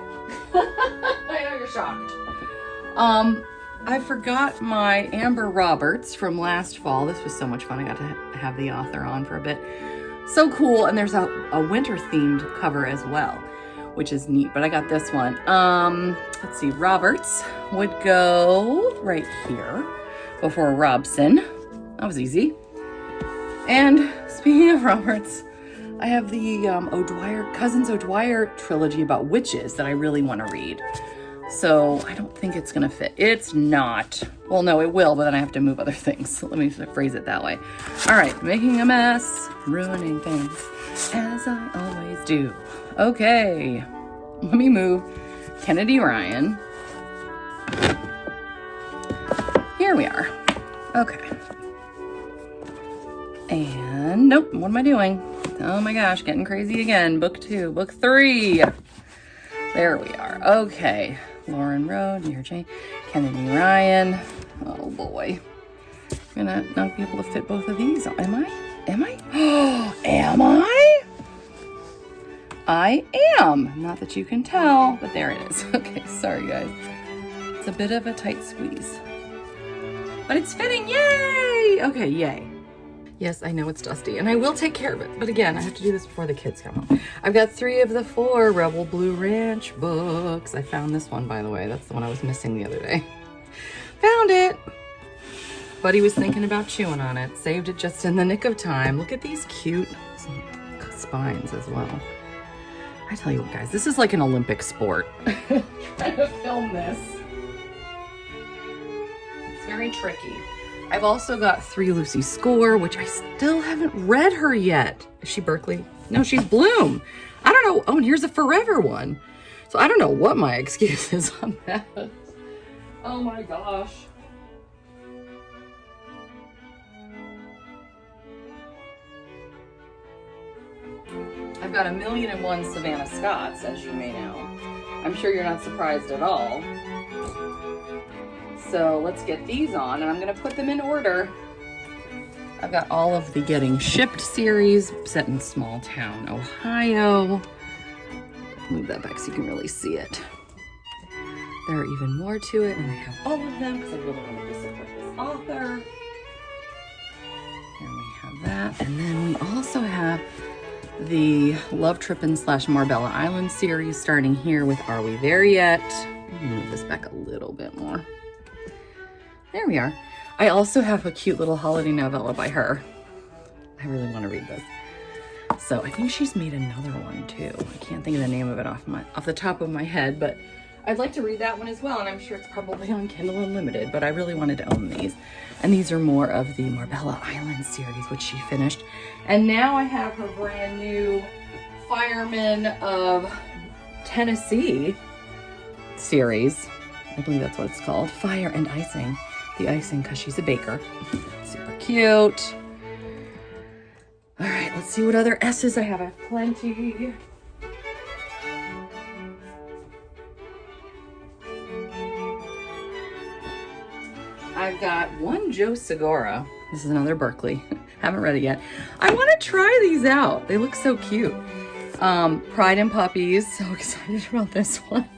I know you're shocked. I forgot my Amber Roberts from last fall. This was so much fun. I got to have the author on for a bit. So cool. And there's a winter themed cover as well, which is neat, but I got this one. Let's see, Roberts would go right here before Robson. That was easy. And speaking of Roberts, I have the Cousins O'Dwyer trilogy about witches that I really want to read. So I don't think it's gonna fit. It's not. Well, no, it will, but then I have to move other things. So let me phrase it that way. All right, making a mess, ruining things, as I always do. Okay, let me move Kennedy Ryan. Here we are. Okay. And nope, what am I doing? Oh my gosh, getting crazy again. Book 2, book 3. There we are. Okay. Lauren Rowe, Dear Jane, Kennedy Ryan. Oh boy. I'm gonna not be able to fit both of these. Am I? Oh, am I? I am. Not that you can tell, but there it is. Okay, sorry guys. It's a bit of a tight squeeze. But it's fitting, yay! Okay, yay. Yes, I know it's dusty, and I will take care of it. But again, I have to do this before the kids come home. I've got 3 of the 4 Rebel Blue Ranch books. I found this one, by the way. That's the one I was missing the other day. Found it! Buddy was thinking about chewing on it. Saved it just in the nick of time. Look at these cute spines as well. I tell you what, guys, this is like an Olympic sport. Trying to film this. It's very tricky. I've also got 3 Lucy Score, which I still haven't read her yet. Is she Berkeley? No, she's Bloom. I don't know. Oh, and here's a Forever one. So I don't know what my excuse is on that. Oh my gosh. I've got 1,000,001 Savannah Scotts, as you may know. I'm sure you're not surprised at all. So let's get these on, and I'm gonna put them in order. I've got all of the Getting Shipped series set in small town, Ohio. Move that back so you can really see it. There are even more to it, and I have all of them because I really wanted to support this author. Here we have that, and then we also have the Love Trippin' / Marbella Island series, starting here with Are We There Yet? Let me move this back a little bit more. There we are. I also have a cute little holiday novella by her. I really want to read this. So I think she's made another one too. I can't think of the name of it off the top of my head, but I'd like to read that one as well, and I'm sure it's probably on Kindle Unlimited, but I really wanted to own these. And these are more of the Marbella Island series, which she finished. And now I have her brand new Firemen of Tennessee series. I believe that's what it's called. Fire and Icing. The icing because she's a baker. Super cute. All right, let's see what other S's I have. I have plenty. I've got 1 Joe Segura. This is another Berkeley. Haven't read it yet. I want to try these out. They look so cute. Pride and Puppies. So excited about this one.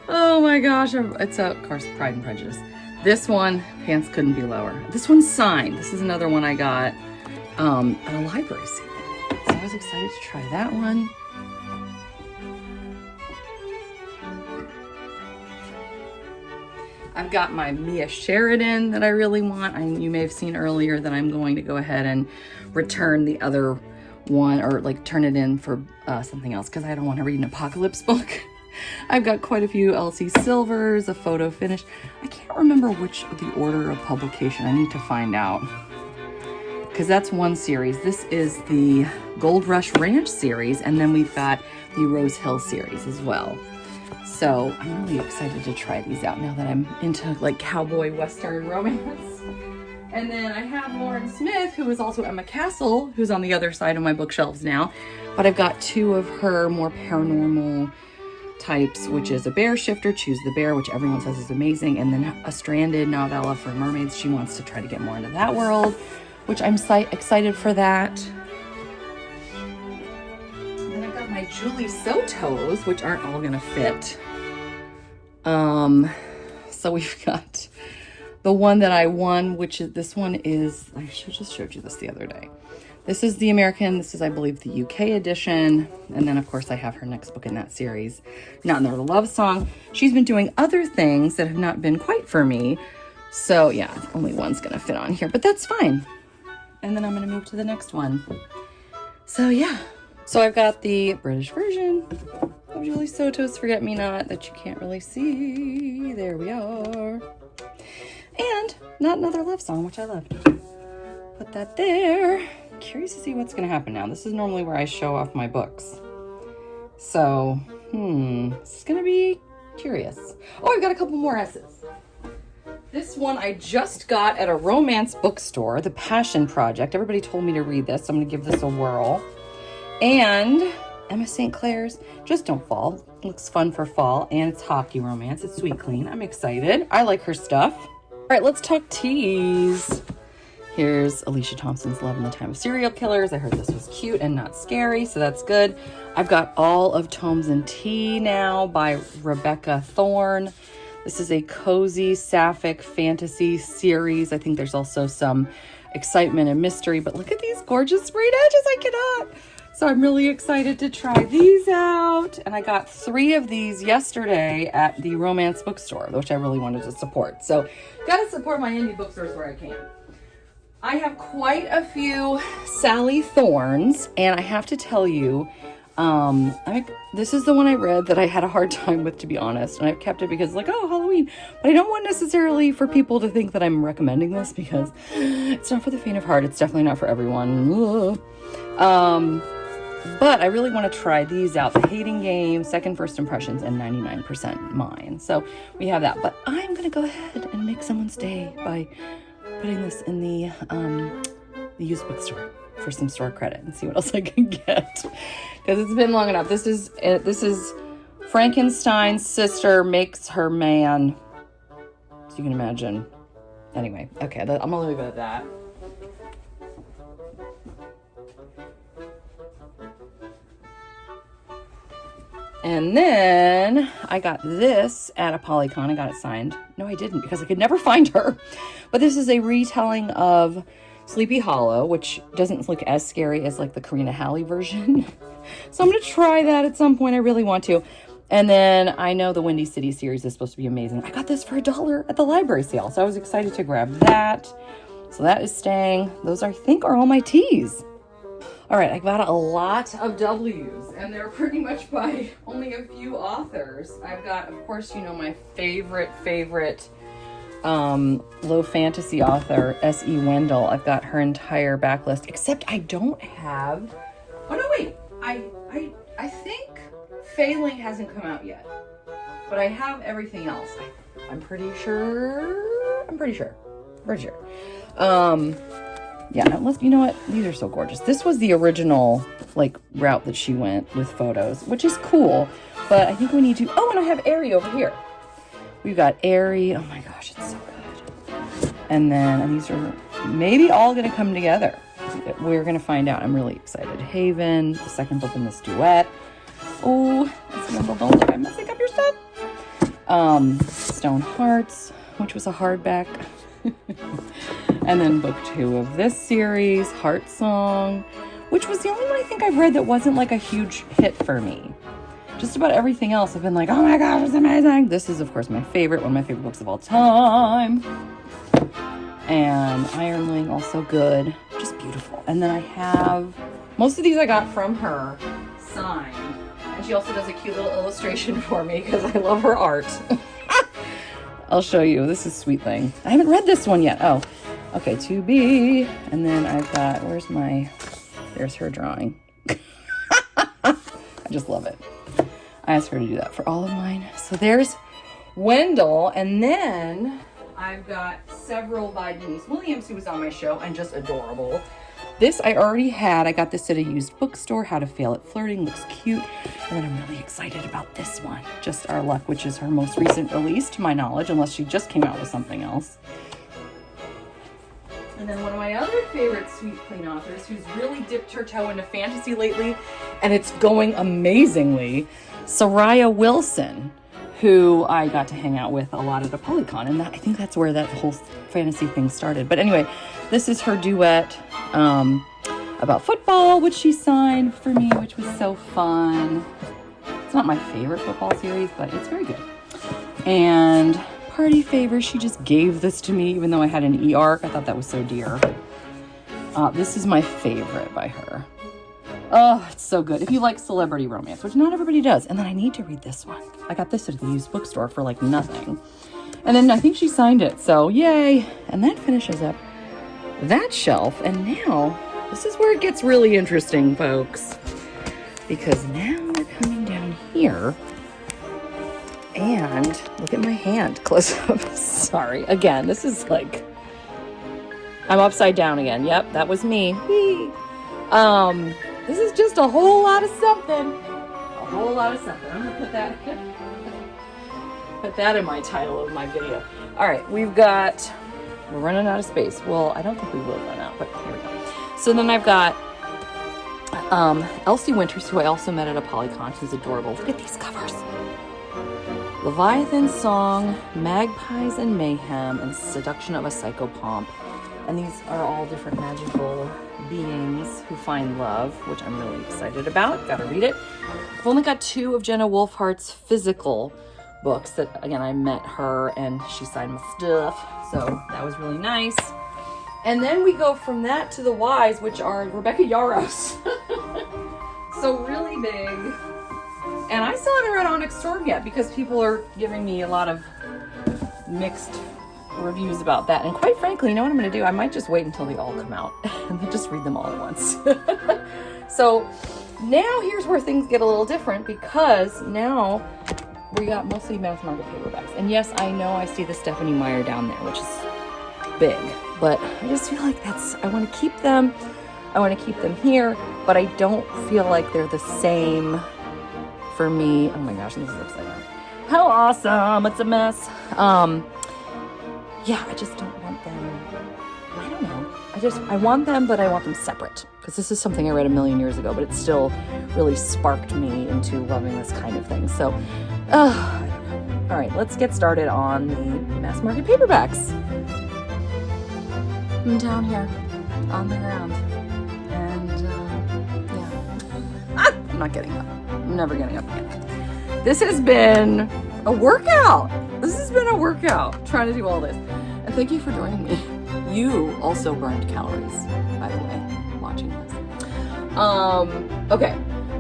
Oh my gosh. It's, of course, Pride and Prejudice. This one, pants couldn't be lower. This one's signed. This is another one I got at a library sale. So I was excited to try that one. I've got my Mia Sheridan that I really want. You may have seen earlier that I'm going to go ahead and return the other one, or like turn it in for something else, because I don't want to read an apocalypse book. I've got quite a few Elsie Silvers, a photo finish. I can't remember which the order of publication. I need to find out, because that's one series. This is the Gold Rush Ranch series, and then we've got the Rose Hill series as well. So I'm really excited to try these out now that I'm into like cowboy western romance. And then I have Lauren Smith, who is also Emma Castle, who's on the other side of my bookshelves now. But I've got two of her more paranormal types, which is a Bear Shifter, Choose the Bear, which everyone says is amazing, and then a Stranded novella for mermaids. She wants to try to get more into that world, which I'm excited for that. And then I've got my Julie Sotos, which aren't all gonna fit. So we've got the one that I won, which is, this one is, I should just showed you this the other day. This is the American, this is, I believe, the UK edition. And then, of course, I have her next book in that series, Not Another Love Song. She's been doing other things that have not been quite for me. So, yeah, only one's going to fit on here, but that's fine. And then I'm going to move to the next one. So, yeah. So I've got the British version of Julie Soto's Forget-Me-Not that you can't really see. There we are. And Not Another Love Song, which I loved. Put that there. Curious to see what's going to happen now. This is normally where I show off my books. So, this is going to be curious. Oh, I've got a couple more S's. This one I just got at a romance bookstore, The Passion Project. Everybody told me to read this, so I'm going to give this a whirl. And Emma St. Clair's Just Don't Fall. Looks fun for fall, and it's hockey romance. It's sweet clean. I'm excited. I like her stuff. All right, let's talk teas. Here's Alicia Thompson's Love in the Time of Serial Killers. I heard this was cute and not scary, so that's good. I've got all of Tomes and Tea now by Rebecca Thorne. This is a cozy sapphic fantasy series. I think there's also some excitement and mystery, but look at these gorgeous sprayed edges. I cannot. So I'm really excited to try these out. And I got 3 of these yesterday at the romance bookstore, which I really wanted to support. So gotta support my indie bookstores where I can. I have quite a few Sally Thornes, and I have to tell you, this is the one I read that I had a hard time with, to be honest, and I've kept it because, like, oh, Halloween, but I don't want necessarily for people to think that I'm recommending this, because it's not for the faint of heart. It's definitely not for everyone. But I really want to try these out. The Hating Game, Second First Impressions, and 99% Mine. So we have that, but I'm going to go ahead and make someone's day by putting this in the used bookstore for some store credit and see what else I can get, because it's been long enough. This is Frankenstein's sister makes her man, so you can imagine. Anyway, okay, I'm gonna leave it at that. And then I got this at a Polycon. I got it signed. No, I didn't, because I could never find her. But this is a retelling of Sleepy Hollow, which doesn't look as scary as like the Karina Halley version. So I'm going to try that at some point. I really want to. And then I know the Windy City series is supposed to be amazing. I got this for $1 at the library sale, so I was excited to grab that. So that is staying. Those, I think, are all my T's. All right, I got a lot of W's, and they're pretty much by only a few authors. I've got, of course, you know, my favorite low fantasy author, S.E. Wendell. I've got her entire backlist, except I don't have, oh no, wait, I think Failing hasn't come out yet, but I have everything else. I'm pretty sure. Yeah, unless, you know what? These are so gorgeous. This was the original, like, route that she went with photos, which is cool. But I think we need to... Oh, and I have Aerie over here. We've got Aerie. Oh, my gosh, it's so good. And then these are maybe all going to come together. We're going to find out. I'm really excited. Haven, the second book in this duet. Oh, don't look. I'm messing up your stuff. Stone Hearts, which was a hardback. And then book 2 of this series, Heart Song, which was the only one I think I've read that wasn't like a huge hit for me. just about everything else, I've been like, oh my gosh, it's amazing. This is, of course, my favorite, one of my favorite books of all time. And Ironling, also good, just beautiful. And then I have, most of these I got from her, signed. And she also does a cute little illustration for me because I love her art. I'll show you. This is Sweet Thing. I haven't read this one yet. Oh, okay, 2B. And then I've got, there's her drawing. I just love it. I asked her to do that for all of mine. So there's Wendell. And then I've got several by Denise Williams, who was on my show and just adorable. This I already had. I got this at a used bookstore. How to Fail at Flirting. Looks cute. And then I'm really excited about this one. Just Our Luck, which is her most recent release, to my knowledge, unless she just came out with something else. And then one of my other favorite Sweet Clean authors, who's really dipped her toe into fantasy lately, and it's going amazingly, Soraya Wilson, who I got to hang out with a lot at a Polycon, and I think that's where that whole fantasy thing started. But anyway, this is her duet about football, which she signed for me, which was so fun. It's not my favorite football series, but it's very good. And Party Favor, she just gave this to me, even though I had an e-arc. I thought that was so dear. This is my favorite by her. Oh, it's so good. If you like celebrity romance, which not everybody does. And then I need to read this one. I got this at the used bookstore for like nothing. And then I think she signed it, so yay. And that finishes up that shelf. And now, this is where it gets really interesting, folks. Because now we're coming down here. And look at my hand close up. Sorry. Again, this is like, I'm upside down again. Yep, that was me. This is just a whole lot of something. A whole lot of something. I'm gonna put that in my title of my video. All right, we're running out of space. Well, I don't think we will run out, but here we go. So then I've got Elsie Winters, who I also met at a Polycon, who's adorable. Look at these covers. Leviathan Song, Magpies and Mayhem, and Seduction of a Psychopomp. And these are all different magical beings who find love, which I'm really excited about. Gotta read it. I've only got 2 of Jenna Wolfhart's physical books that, again, I met her and she signed my stuff. So that was really nice. And then we go from that to the Ys, which are Rebecca Yarros. So really big. And I still haven't read Onyx Storm yet because people are giving me a lot of mixed reviews about that. And quite frankly, you know what I'm going to do? I might just wait until they all come out and then just read them all at once. So now here's where things get a little different, because now we got mostly mass market paperbacks. And yes, I know I see the Stephanie Meyer down there, which is big, but I just feel like I want to keep them. I want to keep them here, but I don't feel like they're the same for me. Oh my gosh, this is upside down. How awesome. It's a mess. Yeah, I just don't want them. I don't know. I want them, but I want them separate. Because this is something I read a million years ago, but it still really sparked me into loving this kind of thing. So, I don't know. All right, let's get started on the mass market paperbacks. I'm down here on the ground. And, yeah. I'm not getting up. I'm never getting up again. This has been a workout. Trying to do all this. And thank you for joining me. You also burned calories, by the way, watching this. Okay,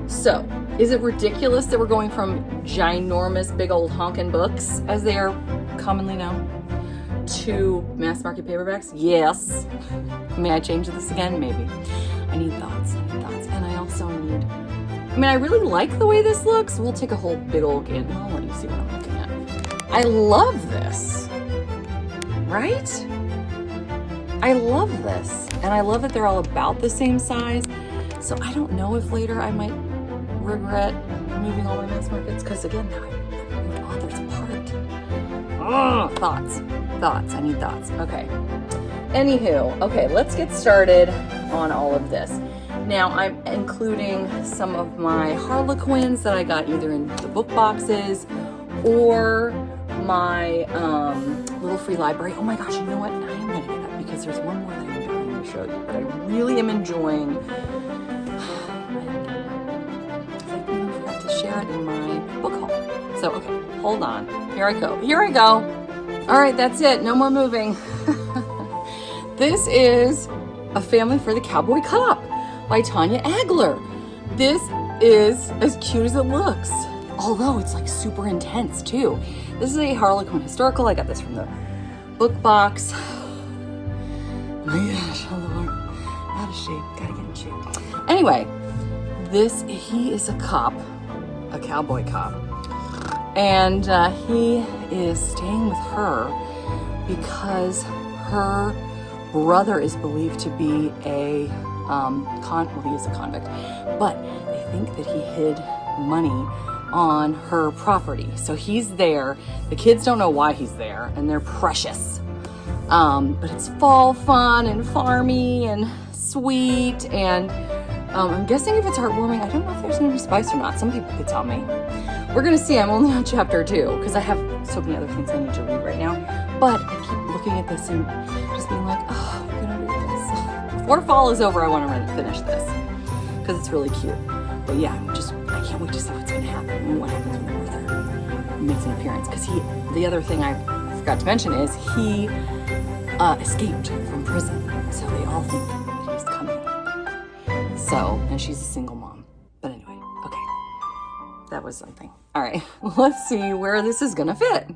so is it ridiculous that we're going from ginormous big old honkin' books, as they are commonly known, to mass market paperbacks? Yes. May I change this again? Maybe. I need thoughts. And I also need, I really like the way this looks. We'll take a whole big old can. I'll let you see what I'm looking at. I love this. Right? I love this. And I love that they're all about the same size. So I don't know if later I might regret moving all my mass markets, because again, now I'm moving authors apart. Thoughts. I need thoughts. Okay. Anywho, okay, let's get started on all of this. Now I'm including some of my Harlequins that I got either in the book boxes or my little free library. Oh my gosh, you know what? I am going to get up because there's one more that I'm going to show you, but I really am enjoying. I forgot to share it in my hold on. Here I go. All right, that's it. No more moving. This is A Family for the Cowboy Cop by Tanya Agler. This is as cute as it looks, although it's like super intense too. This is a Harlequin historical. I got this from the book box. Oh my gosh, oh Lord. Out of shape, gotta get in shape. Anyway, he is a cop, a cowboy cop. And he is staying with her because her brother is believed to be he is a convict, but they think that he hid money on her property. So he's there. The kids don't know why he's there, and they're precious. But it's fall fun and farmy and sweet, and I'm guessing if it's heartwarming, I don't know if there's gonna be spice or not. Some people could tell me. We're gonna see. I'm only on chapter 2 because I have so many other things I need to read right now. But I keep looking at this and just being like, oh, we're gonna read this. Before fall is over, I want to finish this because it's really cute. But yeah, I can't wait to see what's gonna happen and what happens when the brother makes an appearance. Because the other thing I forgot to mention is he escaped from prison, so they all think that he's coming. So, and she's a single mom. But anyway, okay. That was something. All right, let's see where this is gonna fit.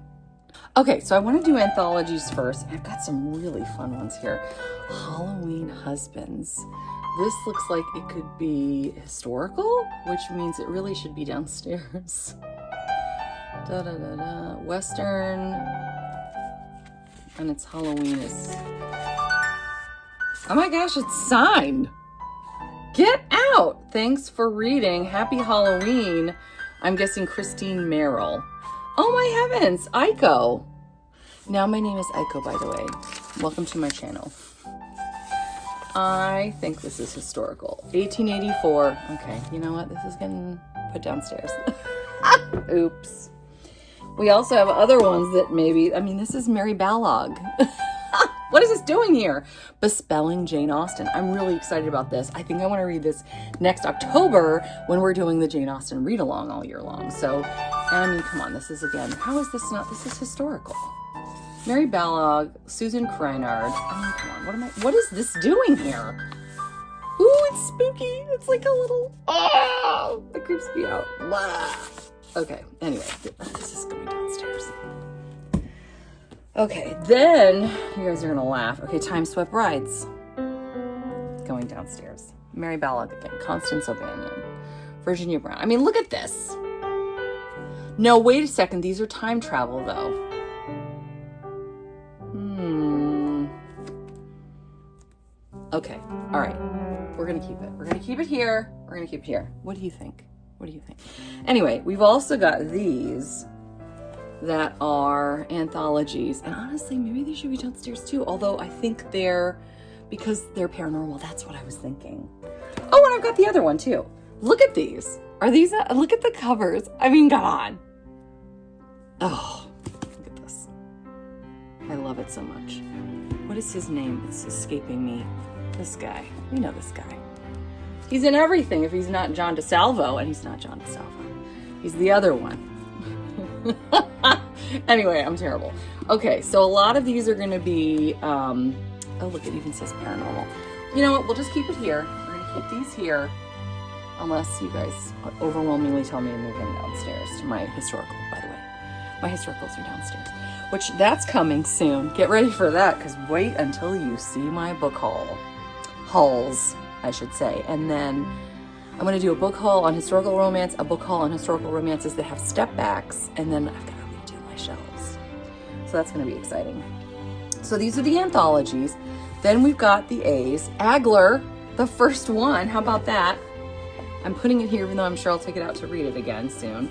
Okay, so I want to do anthologies first. I've got some really fun ones here. Halloween Husbands. This looks like it could be historical, which means it really should be downstairs. Western, and it's Halloween. Oh my gosh, it's signed. Get out! Thanks for reading. Happy Halloween. I'm guessing Christine Merrill. Oh my heavens, Aiko. Now my name is Aiko, by the way. Welcome to my channel. I think this is historical. 1884. Okay, you know what? This is getting put downstairs. Oops. We also have other ones that maybe, this is Mary Balog. What is this doing here? Bespelling Jane Austen. I'm really excited about this. I think I want to read this next October when we're doing the Jane Austen read along all year long. So, come on, this is again, how is this not, this is historical. Mary Balog, Susan Kreinard. Come on, what is this doing here? Ooh, it's spooky. It's like a little, it creeps me out. Blah. Okay, anyway, this is going downstairs. Okay, then you guys are gonna laugh. Okay, Time Swept Brides. Going downstairs. Mary Balog again. Constance O'Banion. Virginia Brown. Look at this. No, wait a second. These are time travel, though. Okay, all right. We're gonna keep it. We're gonna keep it here. We're gonna keep it here. What do you think? What do you think? Anyway, we've also got these that are anthologies, and honestly maybe they should be downstairs too, although I think because they're paranormal. That's what I was thinking. Oh, and I've got the other one too. Look at these. Are these look at the covers. Come on. Oh, look at this. I love it so much. What is his name? It's escaping me. This guy. We know this guy. He's in everything if he's not John DeSalvo, and he's not John DeSalvo. He's the other one. Anyway, I'm terrible. Okay, so a lot of these are going to be, oh look, it even says paranormal. You know what, we'll just keep it here. We're going to keep these here, unless you guys overwhelmingly tell me to move them downstairs to my historical, by the way. My historicals are downstairs, which that's coming soon. Get ready for that, because wait until you see my book hauls, I should say. And then I'm going to do a book haul on historical romance, a book haul on historical romances that have step backs, and then I've got to redo my shelves. So that's going to be exciting. So these are the anthologies. Then we've got the A's. Agler, the first one. How about that? I'm putting it here, even though I'm sure I'll take it out to read it again soon.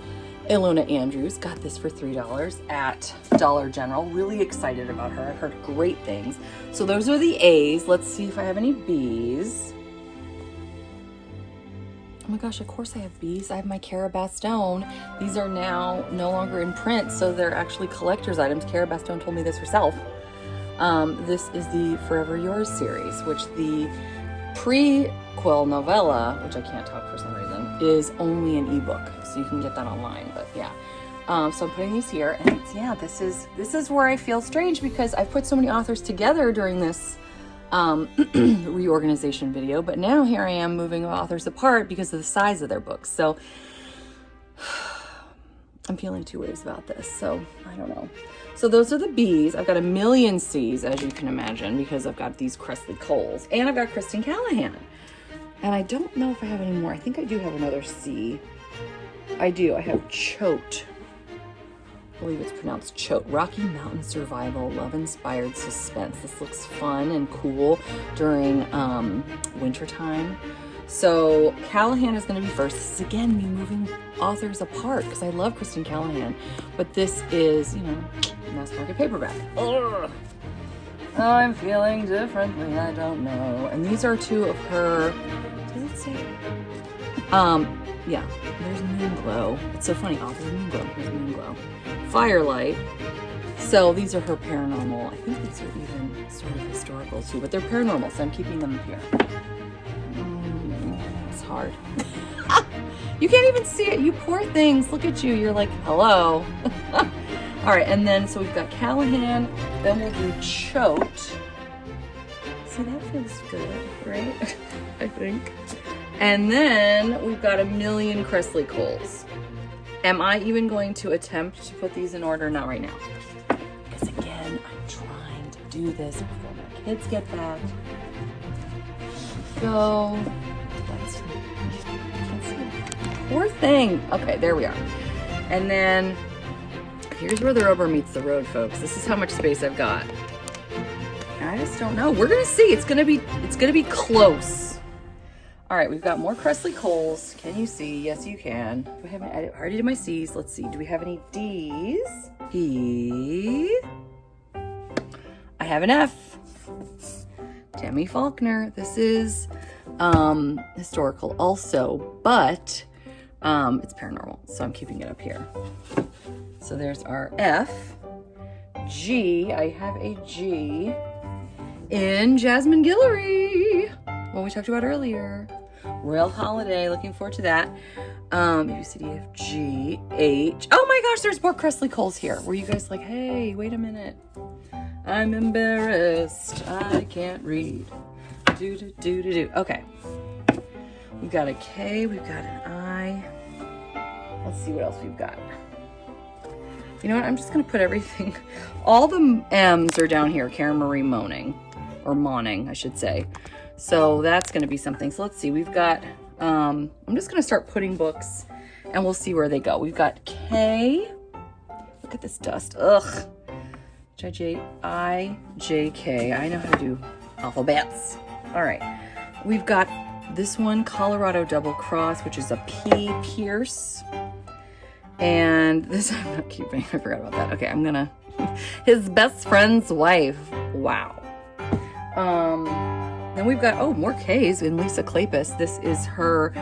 Ilona Andrews got this for $3 at Dollar General. Really excited about her. I've heard great things. So those are the A's. Let's see if I have any B's. Oh my gosh, of course I have B's. I have my Cara Bastone. These are now no longer in print, so they're actually collector's items. Cara Bastone told me this herself. This is the Forever Yours series, which the prequel novella, which I can't talk for some reason, is only an ebook, so you can get that online. But yeah, So I'm putting these here, and yeah, this is where I feel strange because I've put so many authors together during this reorganization video, but now here I am moving authors apart because of the size of their books. So I'm feeling two ways about this, so I don't know. So those are the B's. I've got a million C's, as you can imagine, because I've got these Cressley Coles, and I've got Kristen Callahan. And I don't know if I have any more. I think I do have another C. I do. I have Choate. I believe it's pronounced Choate. Rocky Mountain Survival, Love-Inspired Suspense. This looks fun and cool during wintertime. So Callahan is going to be first. This is, again, me moving authors apart because I love Kristen Callahan. But this is, you know, mass market paperback. Ugh. I'm feeling differently. I don't know. And these are two of her... Does it say? Yeah. There's Moonglow. It's so funny. Author Moonglow. Here's Moonglow. Firelight. So these are her paranormal. I think these are even sort of historical too, but they're paranormal, so I'm keeping them here. It's hard. You can't even see it. You poor things. Look at you. You're like, hello. All right, and then so we've got Callahan. Then we'll do Choate. See, that feels good, right? I think. And then we've got a million Cressley Coles. Am I even going to attempt to put these in order? Not right now. Because again, I'm trying to do this before my kids get back. So that's, poor thing. Okay, there we are. And then here's where the rubber meets the road, folks. This is how much space I've got. I just don't know. We're gonna see. It's gonna be close. All right, we've got more Cressley Coles. Can you see? Yes, you can. Do I have any? I already did my C's. Let's see. Do we have any D's? E. I have an F. Tammy Faulkner. This is historical also, but it's paranormal, so I'm keeping it up here. So there's our F. G. I have a G in Jasmine Guillory. What we talked about earlier. Royal Holiday, looking forward to that. A, B, C, D, F, G, H. Oh my gosh, there's more Cressley Coles here. Were you guys like, hey, wait a minute. I'm embarrassed. I can't read. Do. Okay. We've got a K, we've got an I. Let's see what else we've got. You know what, I'm just gonna put everything, all the M's are down here. Karen Marie Moaning, or Mawning, I should say. So that's going to be something. So let's see. We've got, I'm just going to start putting books and we'll see where they go. We've got K. Look at this dust. Ugh. J-I-J-K. I know how to do alphabets. All right. We've got this one, Colorado Double Cross, which is a P. Pierce. And this I'm not keeping. I forgot about that. Okay. I'm going to, his best friend's wife. Wow. Then we've got, oh, more K's in Lisa Kleypas. This is her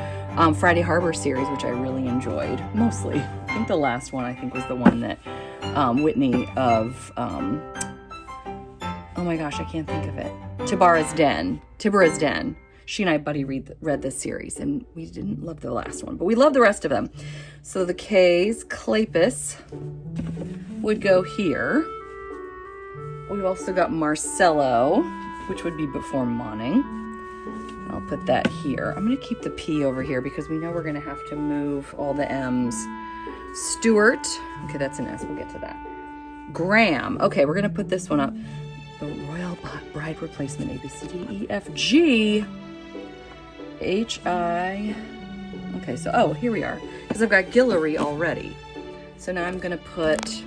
Friday Harbor series, which I really enjoyed, mostly. I think the last one, I think, was the one that Whitney of, oh my gosh, I can't think of it. Tibarra's Den. She and I, buddy, read this series, and we didn't love the last one, but we love the rest of them. So the K's, Kleypas, would go here. We've also got Marcello, which would be before Mawning. I'll put that here. I'm going to keep the P over here because we know we're going to have to move all the M's. Stewart. Okay, that's an S. We'll get to that. Graham. Okay, we're going to put this one up. The Royal Bride Replacement. A, B, C, D, E, F, G, H, I. Okay, so, oh, here we are. Because I've got Guillory already. So now I'm going to put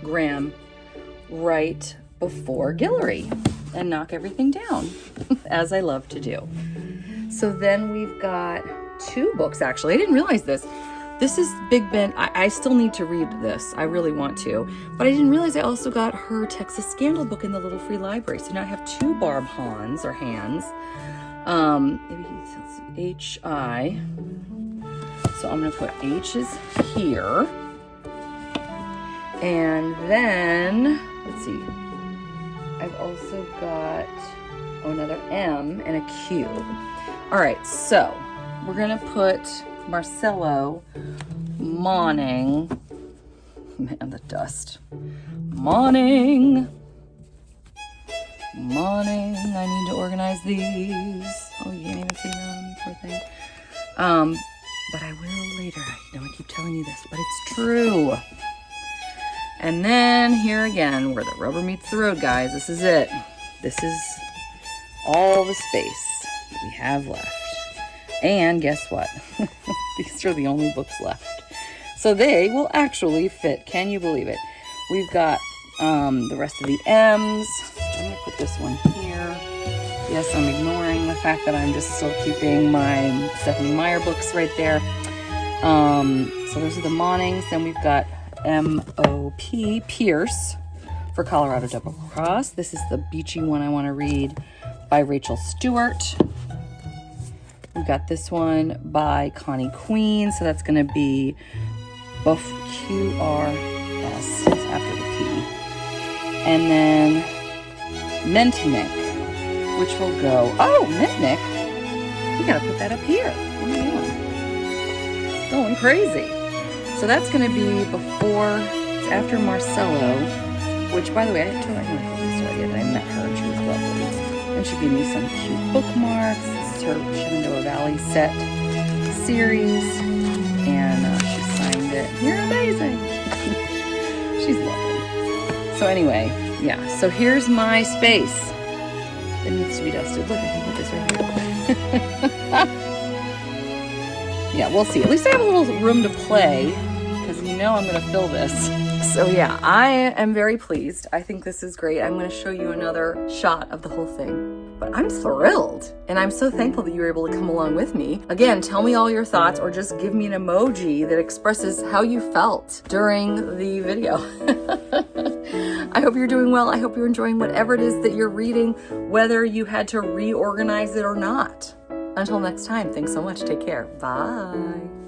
Graham right before Guillory and knock everything down, as I love to do. So then we've got two books, actually. I didn't realize this. This is Big Ben. I still need to read this. I really want to. But I didn't realize I also got her Texas Scandal book in the little free library. So now I have two Barb Hans, or Hands. Maybe he says H-I. So I'm going to put H's here. And then, let's see. I've also got another M and a Q. All right, so we're gonna put Marcello morning. Man, the dust. Morning. I need to organize these. Oh, you can't even see them, poor thing. But I will later. I know I keep telling you this, but it's true. And then here again, where the rubber meets the road, guys. This is it. This is all the space we have left. And guess what? These are the only books left. So they will actually fit. Can you believe it? We've got the rest of the M's. I'm going to put this one here. Yes, I'm ignoring the fact that I'm just still keeping my Stephanie Meyer books right there. So those are the Monnings. Then we've got M.O.P. Pierce for Colorado Double Cross. This is the beachy one I want to read by Rachel Stewart. We've got this one by Connie Queen. So that's going to be QRS. It's after the P. And then Mentnik, which will go. Oh, Mentnik. We got to put that up here. What am I doing? Going crazy. So that's going to be before, it's after Marcello, which, by the way, I told her I told this already, that I met her and she was lovely. And she gave me some cute bookmarks. This is her Shenandoah Valley set series. And she signed it. You're amazing. She's lovely. So anyway, yeah. So here's my space. It needs to be dusted. Look, I can put this right here. Yeah, we'll see. At least I have a little room to play, because you know I'm going to fill this. So yeah, I am very pleased. I think this is great. I'm going to show you another shot of the whole thing. But I'm thrilled, and I'm so thankful that you were able to come along with me. Again, tell me all your thoughts, or just give me an emoji that expresses how you felt during the video. I hope you're doing well. I hope you're enjoying whatever it is that you're reading, whether you had to reorganize it or not. Until next time, thanks so much. Take care. Bye.